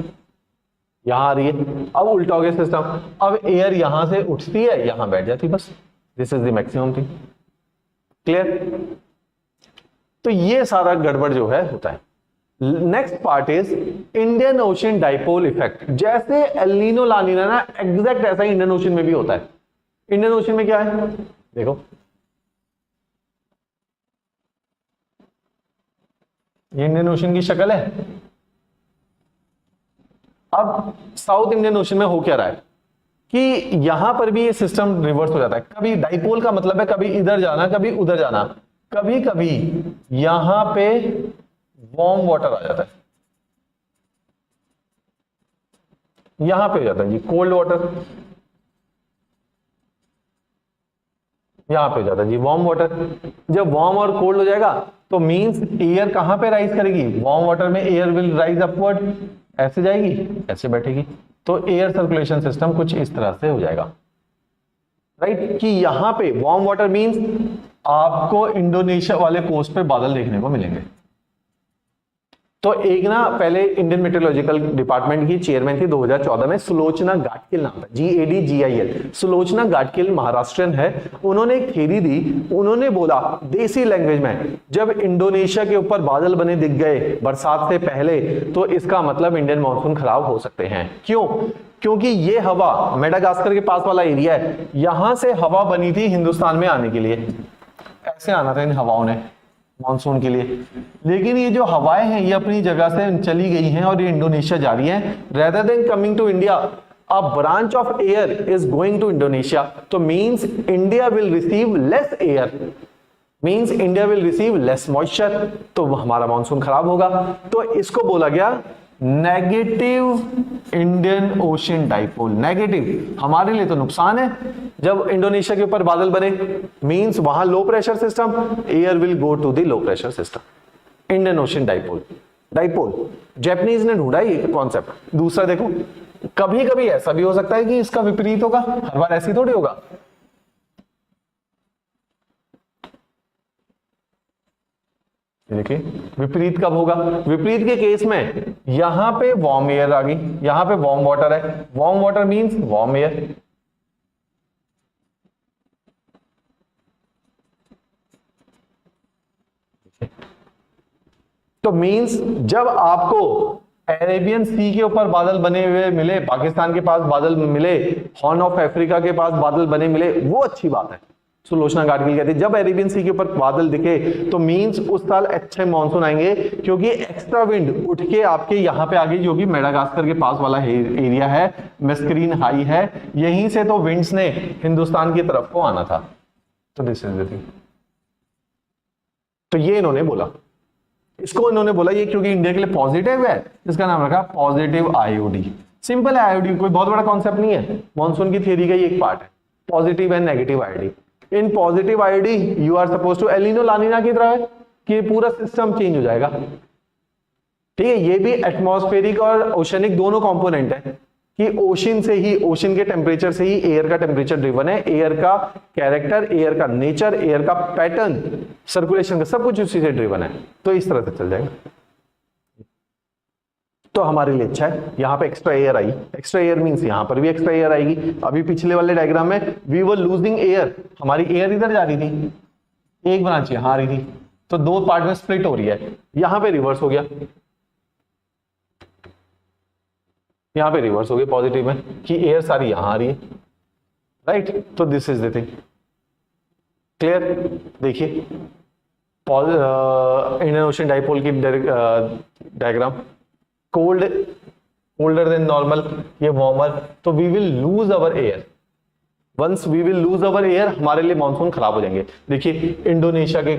यहां आ रही है। अब उल्टा हो गया सिस्टम, अब एयर यहां से उठती है, यहां बैठ जाती, बस this is the maximum thing. Clear? तो ये सारा गड़बड़ जो है होता है। Next part is Indian ocean dipole effect. जैसे एल नीनो लानीना ना, एग्जैक्ट ऐसा ही इंडियन ओशन में भी होता है। इंडियन ओशन में क्या है, देखो ये इंडियन ओशन की शक्ल है। अब साउथ इंडियन ओशन में हो क्या रहा है कि यहां पर भी ये सिस्टम रिवर्स हो जाता है। कभी डाइपोल का मतलब है कभी इधर जाना कभी उधर जाना, कभी कभी यहां पे वार्म वाटर आ जाता है, यहां पे हो जाता है जी कोल्ड वाटर, यहां पे हो जाता है जी वार्म वाटर। जब वार्म और कोल्ड हो जाएगा तो मींस एयर कहां पे राइज करेगी, वार्म वाटर में एयर विल राइज अपवर्ड, ऐसे जाएगी ऐसे बैठेगी, तो एयर सर्कुलेशन सिस्टम कुछ इस तरह से हो जाएगा, राइट? कि यहां पे वार्म वाटर मींस आपको इंडोनेशिया वाले कोस्ट पे बादल देखने को मिलेंगे। तो एक ना पहले इंडियन मेट्रोलॉजिकल डिपार्टमेंट की चेयरमैन थी 2014 में, सुलोचना गाडगिल नाम था, GADGIL, सुलोचना गाडगिल महाराष्ट्रियन है। उन्होंने एक थ्योरी दी, उन्होंने बोला देसी लैंग्वेज में, जब इंडोनेशिया के ऊपर बादल बने दिख गए बरसात से पहले, तो इसका मतलब इंडियन मानसून खराब हो सकते हैं। क्यों? क्योंकि ये हवा मेडागास्कर के पास वाला एरिया है, यहां से हवा बनी थी हिंदुस्तान में आने के लिए, ऐसे आना था इन हवाओं ने मानसून के लिए, लेकिन ये जो हवाएं हैं ये अपनी जगह से चली गई हैं और ये इंडोनेशिया जा रही हैं। Rather than coming to India, a branch of air is going to Indonesia, तो means India will receive less air, means India will receive less moisture, तो हमारा मानसून खराब होगा। तो इसको बोला गया negative Indian ocean dipole. Negative हमारे लिए तो नुकसान है, जब इंडोनेशिया के ऊपर बादल बने मींस वहां low pressure system, air will go to the low pressure system. Indian ocean dipole, dipole Japanese ने ढूंढा ये कॉन्सेप्ट। दूसरा देखो, कभी कभी ऐसा भी हो सकता है कि इसका विपरीत होगा, हर बार ऐसी थोड़ी होगा। देखिए विपरीत कब होगा, विपरीत के केस में यहां पे वार्म एयर आ गई, यहां पे वार्म वाटर है, warm water means warm air, तो मींस जब आपको अरेबियन सी के ऊपर बादल बने हुए मिले, पाकिस्तान के पास बादल मिले, हॉर्न ऑफ अफ्रीका के पास बादल बने मिले, वो अच्छी बात है। सुलोचना गाडगिल कहती है जब अरेबियन सी के ऊपर बादल दिखे तो मींस उस साल अच्छे मानसून आएंगे, क्योंकि एक्स्ट्रा विंड उठ के आपके यहाँ पे आ गई, जो कि मेडागास्कर के पास वाला एरिया है, मेस्करीन हाई है, यहीं से तो विंड्स ने हिंदुस्तान की तरफ को आना था। तो दिस इज द थिंग। तो ये इन्होंने बोला, इसको इन्होंने बोला ये क्योंकि इंडिया के लिए पॉजिटिव है, इसका नाम रखा पॉजिटिव आईओडी। सिंपल है आईओडी, कोई बहुत बड़ा कॉन्सेप्ट नहीं है, मॉनसून की थियरी का ही एक पार्ट है, positive and negative IOD. In positive IOD you are suppose to El Nino La Nina की तरह है कि पूरा सिस्टम चेंज हो जाएगा, ठीक है। ये भी एटमॉस्फेरिक और ओशनिक दोनों कंपोनेंट है कि ओशन से ही, ओशन के टेम्परेचर से ही एयर का टेम्परेचर ड्रिवन है, एयर का कैरेक्टर, एयर का नेचर, एयर का पैटर्न, सर्कुलेशन का सब कुछ उसी से ड्रिवन है। तो इस तरह से चल जाएगा। तो हमारे लिए अच्छा है, यहाँ पे एक्स्ट्रा एयर आई, एक्स्ट्रा एयर मींस यहाँ पर भी एक्स्ट्रा एयर आएगी। अभी पिछले वाले डायग्राम में वी वर लूजिंग एयर, हमारी एयर इधर जा रही थी, एक ब्रांच यहाँ आ रही थी, तो दो पार्ट में स्प्लिट हो रही है, यहाँ पे रिवर्स हो गया, यहाँ पे रिवर्स हो गया पॉजिटिव में कि एयर सारी यहां आ रही है, राइट। तो this is the thing, clear. देखिए इंडियन ओशन डाइपोल की डायग्राम, कोल्डर देन नॉर्मल, ये वार्मर, तो we will lose our air, once we will lose our air हमारे लिए मानसून खराब हो जाएंगे। देखिए इंडोनेशिया के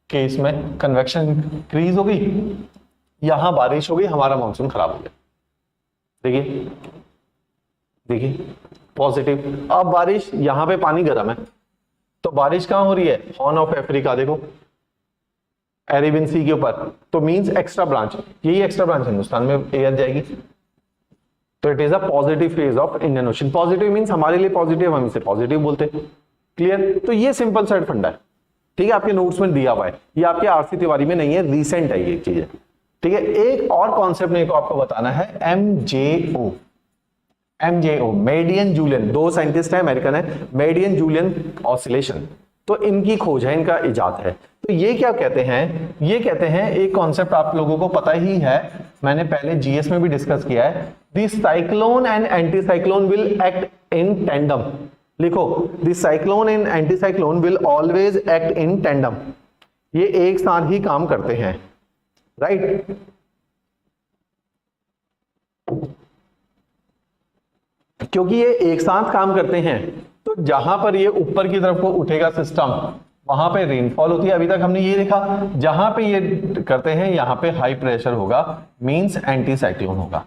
केस में कन्वेक्शन इंक्रीज हो गई, यहां बारिश हो गई, हमारा मानसून खराब हो गया। देखिए देखिए पॉजिटिव, अब बारिश, यहां पे पानी गर्म है, तो बारिश कहां हो रही है, हॉर्न ऑफ अफ्रीका, देखो अरेबियन सी के ऊपर, तो मींस एक्स्ट्रा ब्रांच, यही एक्स्ट्रा ब्रांच हिंदुस्तान में एयर जाएगी। तो it is a positive phase of Indian ocean. Positive means हमारे लिए पॉजिटिव, हम इसे पॉजिटिव बोलते हैं, क्लियर। तो ये सिंपल सेट फंडा है, ठीक है, आपके नोट्स में दिया हुआ है, ये आपके आरसी तिवारी में नहीं है, रिसेंट है ये चीज, ठीक है। एक और कॉन्सेप्ट मेरे को आपको बताना है, एमजेओ, एमजेओ मेडियन जूलियन, दो साइंटिस्ट हैं, अमेरिकन है, मेडियन जूलियन ऑसिलेशन, तो इनकी खोज है, इनका इजाद है। तो ये क्या कहते हैं, ये कहते हैं एक कॉन्सेप्ट आप लोगों को पता ही है, मैंने पहले जीएस में भी डिस्कस किया है, the cyclone and anti cyclone will act in tandem. लिखो, the cyclone and anti cyclone will always act in tandem, ये एक साथ ही काम करते हैं, राइट। क्योंकि ये एक साथ काम करते हैं, तो जहां पर ये ऊपर की तरफ को उठेगा सिस्टम, वहां पे रेनफॉल होती है। अभी तक हमने ये देखा, जहां पे ये करते हैं यहां पे हाई प्रेशर होगा, मींस एंटी साइक्लोन होगा।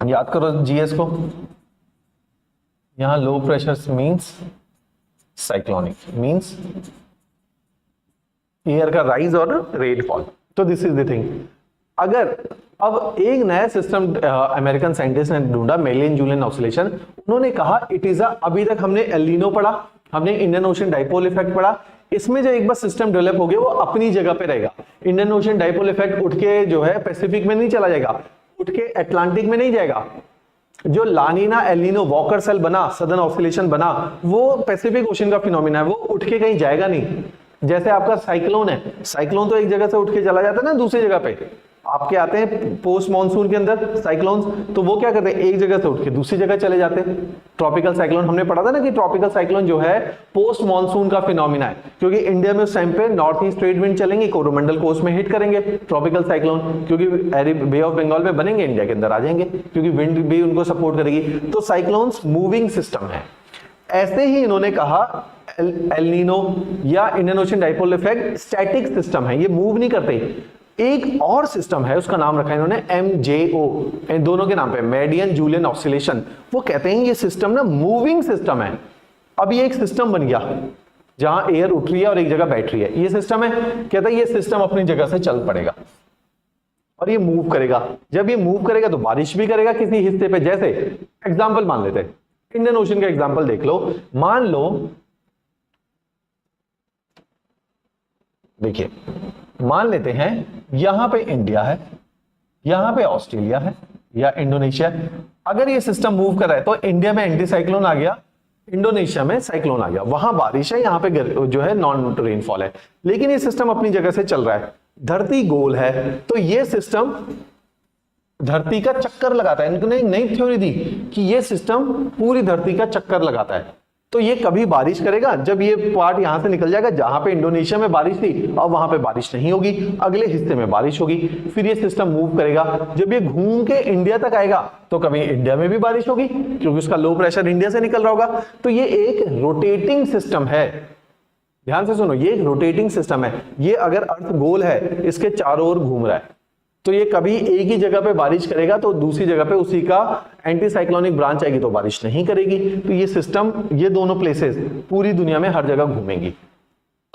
याद करो जीएस को, यहां low pressure means cyclonic, means air का राइज और रेनफॉल। तो दिस इज द थिंग। अगर अब एक नया सिस्टम अमेरिकन साइंटिस्ट ने ढूंढा, मेडियन जूलियन ऑसिलेशन, उन्होंने कहा इट इज अभी तक हमने एलिनो पढ़ा, हमने इंडियन ओशन डाइपोल इफेक्ट पढ़ा, इसमें जो एक बार सिस्टम डेवलप हो गया वो अपनी जगह पे रहेगा। इंडियन ओशन डाइपोल इफेक्ट उठ के जो है पैसिफिक में नहीं चला जाएगा, उठ के अटलांटिक में नहीं जाएगा। जो लानीना एलिनो वॉकर सेल बना, सदर्न ऑसिलेशन बना, वो पैसिफिक ओशन का फिनोमिना है, वो उठ के कहीं जाएगा नहीं। जैसे आपका साइक्लोन है, साइक्लोन तो एक जगह से उठ के चला जाता है ना दूसरी जगह पे, आपके आते हैं पोस्ट मानसून के अंदर साइक्लोन्स, तो वो क्या करते हैं, एक जगह से उठ के दूसरी जगह चले जाते हैं। ट्रॉपिकल साइक्लोन हमने पढ़ा था ना कि ट्रॉपिकल साइक्लोन जो है पोस्ट मानसून का फिनोमिना है, क्योंकि इंडिया में उस टाइम पे नॉर्थ ईस्ट ट्रेड विंड चलेंगे, कोरोमंडल कोस्ट में हिट करेंगे ट्रॉपिकल साइक्लोन, क्योंकि बे ऑफ बंगाल में बनेंगे, इंडिया के अंदर आ जाएंगे, क्योंकि विंड भी उनको सपोर्ट करेगी। तो साइक्लोन्स मूविंग सिस्टम है। ऐसे ही इन्होंने कहा एल नीनो या Indian ocean dipole effect static system है, ये मूव नहीं करते। एक और सिस्टम है, उसका नाम रखा है इन्होंने एमजेओ, इन दोनों के नाम पे, मेडियन जूलियन ऑसिलेशन। वो कहते हैं ये सिस्टम ना मूविंग सिस्टम है। अब ये एक सिस्टम बन गया जहां एयर उठ रही है और एक जगह बैठ रही है, ये सिस्टम है। कहता है ये सिस्टम अपनी जगह से चल पड़ेगा और ये मूव करेगा। जब ये मूव करेगा तो बारिश भी करेगा किसी हिस्से पे। जैसे एग्जाम्पल मान लेते हैं, इंडियन ओशन का एग्जाम्पल देख लो। मान लो, देखिए मान लेते हैं यहां पे इंडिया है, यहां पे ऑस्ट्रेलिया है या इंडोनेशिया। अगर ये सिस्टम मूव कर रहा है तो इंडिया में एंटी साइक्लोन आ गया, इंडोनेशिया में साइक्लोन आ गया, वहां बारिश है, यहां पे जो है नॉन रेनफॉल है, लेकिन ये सिस्टम अपनी जगह से चल रहा है। धरती गोल है तो ये सिस्टम धरती का चक्कर लगाता है। इन्होंने एक नई थ्योरी दी कि ये सिस्टम पूरी धरती का चक्कर लगाता है। तो ये कभी बारिश करेगा जब ये पार्ट यहां से निकल जाएगा, जहां पे इंडोनेशिया में बारिश थी अब वहां पे बारिश नहीं होगी, अगले हिस्से में बारिश होगी। फिर ये सिस्टम मूव करेगा, जब ये घूम के इंडिया तक आएगा तो कभी इंडिया में भी बारिश होगी क्योंकि उसका लो प्रेशर इंडिया से निकल रहा होगा। तो ये एक रोटेटिंग सिस्टम है। ध्यान से सुनो, ये एक रोटेटिंग सिस्टम है। ये अगर अर्थ गोल है, इसके चारों ओर घूम रहा है, तो ये कभी एक ही जगह पे बारिश करेगा तो दूसरी जगह पे उसी का एंटी साइक्लोनिक ब्रांच आएगी तो बारिश नहीं करेगी। तो ये सिस्टम, ये दोनों प्लेसेस पूरी दुनिया में हर जगह घूमेंगी।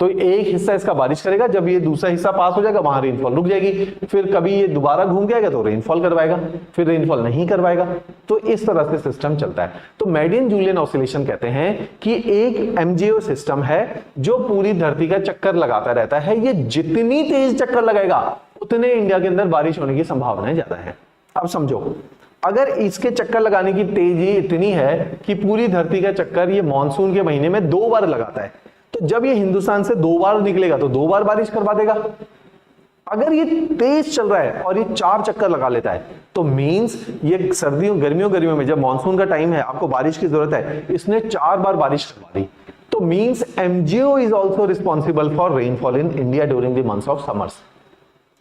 तो एक हिस्सा इसका बारिश करेगा, जब ये दूसरा हिस्सा पास हो जाएगा वहां रेनफॉल रुक जाएगी। फिर कभी ये दोबारा घूम के आएगा तो रेनफॉल करवाएगा, फिर रेनफॉल नहीं करवाएगा। तो इस तरह से सिस्टम चलता है। तो मेडियन जूलियन ऑसिलेशन कहते हैं कि एक एमजीओ सिस्टम है जो पूरी धरती का चक्कर लगाता रहता है। ये जितनी तेज चक्कर लगाएगा उतने इंडिया के अंदर बारिश होने की संभावनाएं ज्यादा है। अब समझो, अगर इसके चक्कर लगाने की तेजी इतनी है कि पूरी धरती का चक्कर ये मानसून के महीने में 2 बार लगाता है, तो जब ये हिंदुस्तान से 2 बार निकलेगा तो 2 बार बारिश करवा देगा। अगर ये तेज चल रहा है और ये 4 चक्कर लगा लेता है तो मींस ये सर्दियों गर्मियों में जब मानसून का टाइम है, आपको बारिश की जरूरत है, इसने 4 बार बारिश करवा दी। तो means MgO is also responsible for rainfall in India during the months of summers.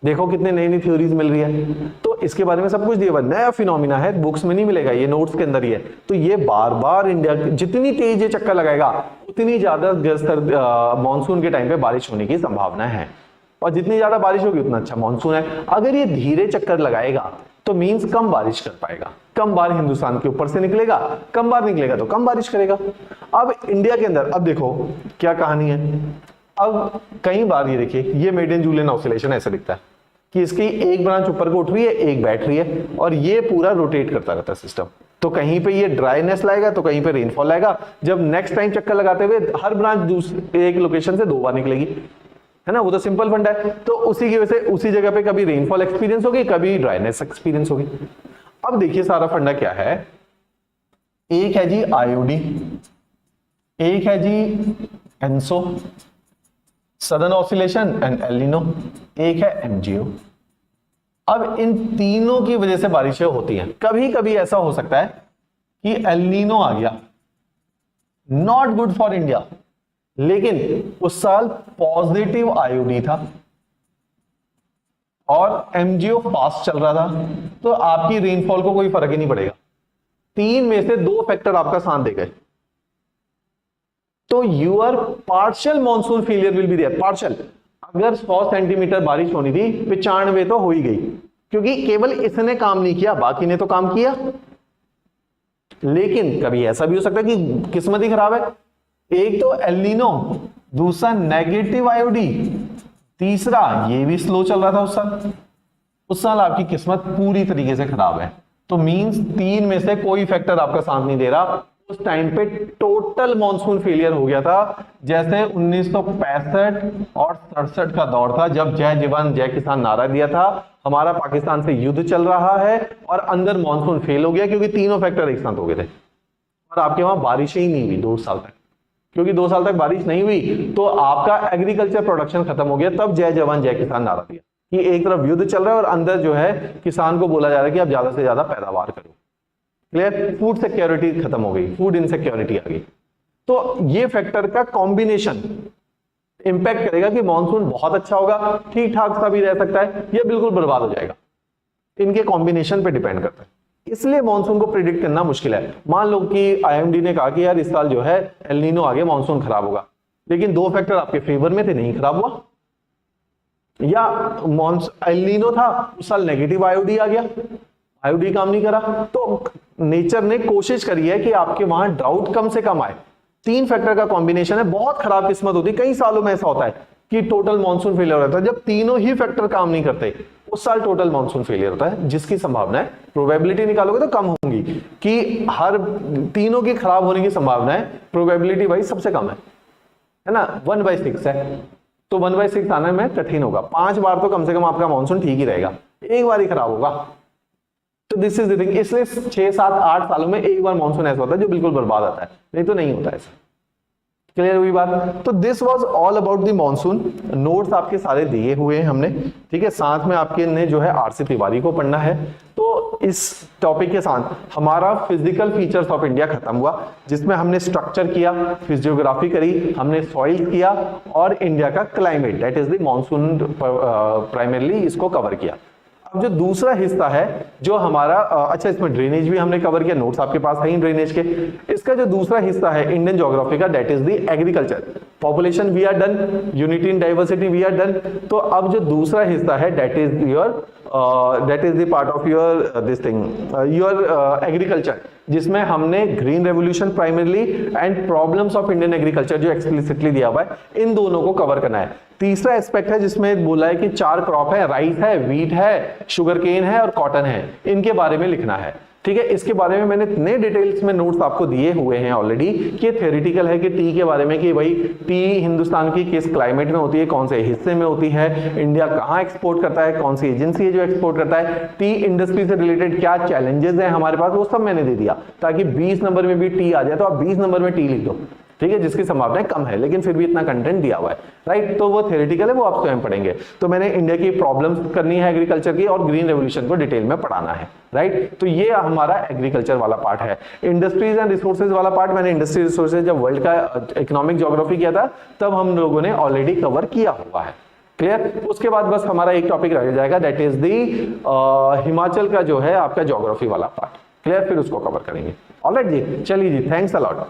देखो कितने नई नई थ्योरीज मिल रही है। तो इसके बारे में सब कुछ दिया हुआ, नया फिनोमिना है, बुक्स में नहीं मिलेगा, ये नोट्स के अंदर ही है। तो ये बार बार इंडिया, जितनी तेज ये चक्कर लगाएगा उतनी ज्यादा मानसून के टाइम पे बारिश होने की संभावना है, और जितनी ज्यादा बारिश होगी उतना अच्छा मानसून है। अगर ये धीरे चक्कर लगाएगा तो मींस कम बारिश कर पाएगा, कम बार हिंदुस्तान के ऊपर से निकलेगा, कम बार निकलेगा तो कम बारिश करेगा। अब इंडिया के अंदर अब देखो क्या कहानी है। अब कई बार ये देखिए, ये मेडियन जूलियन ऑसिलेशन ऐसा दिखता है कि इसकी एक ब्रांच ऊपर को उठ रही है, एक बैठ रही है, और ये पूरा रोटेट करता रहता है सिस्टम। तो कहीं पे ये ड्राईनेस लाएगा तो कहीं पे रेनफॉल लाएगा। जब नेक्स्ट टाइम चक्कर लगाते हुए हर ब्रांच एक लोकेशन से 2 बार निकलेगी, है ना, वो तो सिंपल फंडा है। तो उसी की वजह से उसी जगह पे कभी रेनफॉल एक्सपीरियंस होगी, कभी ड्राईनेस एक्सपीरियंस होगी। अब देखिए सारा फंडा क्या है। एक है जी आईओडी, एक है जी ENSO, southern oscillation and El Nino, एक है एमजीओ। अब इन तीनों की वजह से बारिशें होती हैं। कभी कभी ऐसा हो सकता है कि एल नीनो आ गया, नॉट गुड फॉर इंडिया, लेकिन उस साल पॉजिटिव आईओडी था और एमजीओ फास्ट चल रहा था, तो आपकी रेनफॉल को कोई फर्क ही नहीं पड़ेगा। 3 में से 2 फैक्टर आपका साथ दे गए, तो your partial monsoon failure will be there. Partial, अगर 100 सेंटीमीटर बारिश होनी थी, 95 तो हो ही गई, क्योंकि केवल इसने काम नहीं किया, बाकी ने तो काम किया। लेकिन कभी ऐसा भी हो सकता है कि किस्मत ही खराब है, एक तो एल नीनो, दूसरा नेगेटिव आईओडी, तीसरा ये भी स्लो चल रहा था उस साल आपकी किस्मत पूरी तरीके से खराब है। तो मींस 3 में से कोई फैक्टर आपका साथ नहीं दे रहा। उस टाइम पे टोटल मॉनसून फेलियर हो गया था, जैसे 1965 और 67 का दौर था, जब जय जवान जय किसान नारा दिया था। हमारा पाकिस्तान से युद्ध चल रहा है और अंदर मॉनसून फेल हो गया क्योंकि तीनों फैक्टर एक साथ हो गए थे, और आपके वहां बारिश ही नहीं हुई 2 साल तक। क्योंकि 2 साल तक बारिश नहीं हुई तो आपका एग्रीकल्चर प्रोडक्शन खत्म हो गया। तब जय जवान जय किसान नारा दिया कि एक तरफ युद्ध चल रहा है और अंदर जो है किसान को बोला जा रहा है कि आप ज्यादा से ज्यादा पैदावार करो। क्लियर? फूड सिक्योरिटी खत्म हो गई, फूड इनसिक्योरिटी आ गई। तो ये फैक्टर का कॉम्बिनेशन इंपैक्ट करेगा कि मॉनसून बहुत अच्छा होगा, ठीक ठाक सा भी रह सकता है, या बिल्कुल बर्बाद हो जाएगा। इनके कॉम्बिनेशन पे डिपेंड करता है, इसलिए मॉनसून को प्रिडिक्ट करना मुश्किल है। मान लो कि आईएमडी ने कहा कि यार इस साल जो है एल नीनो आ गया, मॉनसून खराब होगा, लेकिन 2 फैक्टर आपके फेवर में थे, नहीं खराब हुआ। या एल नीनो था, उस साल नेगेटिव आईओडी आ गया, आईओडी काम नहीं करा, तो नेचर ने कोशिश करी है कि आपके वहां ड्राउट कम से कम आए। 3 फैक्टर का कॉम्बिनेशन है, बहुत खराब किस्मत होती है। कई सालों में ऐसा होता है कि टोटल मॉनसून फेलियर होता है, जब तीनों ही फैक्टर काम नहीं करते उस साल टोटल मॉनसून फेलियर होता है, जिसकी संभावना है, प्रोबेबिलिटी निकालोगे तो कम होंगी कि हर तीनों की खराब होने की संभावना है, प्रोबेबिलिटी वाइज सबसे कम है ना, 1/6 है। तो 1/6 आने में कठिन होगा। 5 बार तो कम से कम आपका मॉनसून ठीक ही रहेगा, एक बार ही खराब होगा। तो दिस इज द थिंग। इसलिए 6, 7, 8 सालों में एक बार मॉनसून ऐसा होता है जो बिल्कुल बर्बाद आता है, नहीं तो नहीं होता ऐसा। क्लियर हुई बात। तो this was all about the monsoon. Notes आपके सारे दिए हुए हैं हमने, ठीक है। साथ में आपके ने जो है आरसी तिवारी को पढ़ना है। तो इस टॉपिक के साथ हमारा फिजिकल फीचर्स ऑफ इंडिया खत्म हुआ, जिसमें हमने स्ट्रक्चर किया, फिजियोग्राफी करी, हमने सॉइल किया और इंडिया का climate that is the monsoon primarily इसको कवर किया। अब जो दूसरा हिस्सा है जो हमारा अच्छा, इसमें ड्रेनेज भी हमने कवर किया, नोट्स आपके पास है ही ड्रेनेज के। इसका जो दूसरा हिस्सा है इंडियन ज्योग्राफी का that is the agriculture. Population we are done, unity in diversity we are done. तो अब जो दूसरा हिस्सा है that is the part of your this thing your agriculture, जिसमें हमने green revolution primarily and problems of Indian agriculture जो एक्सप्लिसिटली दिया हुआ है, इन दोनों को कवर करना है। तीसरा एस्पेक्ट है जिसमें बोला है कि 4 क्रॉप है, राइस है, व्हीट है, शुगर केन है और कॉटन है, इनके बारे में लिखना है, ठीक है। इसके बारे में मैंने इतने डिटेल्स में नोट्स आपको दिए हुए हैं ऑलरेडी कि थ्योरेटिकल है कि टी के बारे में कि भाई टी हिंदुस्तान की किस क्लाइमेट में होती है, कौन से हिस्से में होती है, इंडिया कहाँ एक्सपोर्ट करता है, कौन सी एजेंसी है जो एक्सपोर्ट करता है, टी इंडस्ट्री से रिलेटेड क्या चैलेंजेस हैं हमारे पास, वो सब मैंने दे दिया ताकि 20 नंबर में भी टी आ जाए तो आप 20 नंबर में टी लिख दो, ठीक है, जिसकी संभावना कम है लेकिन फिर भी इतना कंटेंट दिया हुआ है, राइट। तो वो थ्योरेटिकल है, वो आप स्वयं पढ़ेंगे। तो मैंने इंडिया की प्रॉब्लम्स करनी है एग्रीकल्चर की और ग्रीन रेवोल्यूशन को डिटेल में पढ़ाना है, राइट। तो ये हमारा एग्रीकल्चर वाला पार्ट है। इंडस्ट्रीज एंड रिसोर्सेज वाला पार्ट मैंने इंडस्ट्री रिसोर्सेज जब वर्ल्ड का इकोनॉमिक ज्योग्राफी किया था तब हम लोगों ने ऑलरेडी कवर किया हुआ है, क्लियर। उसके बाद बस हमारा एक टॉपिक रह जाएगा दैट इज दी हिमाचल का जो है आपका ज्योग्राफी वाला पार्ट, क्लियर, फिर उसको कवर करेंगे। ऑलराइट जी, चलिए जी, थैंक्स अ लॉट।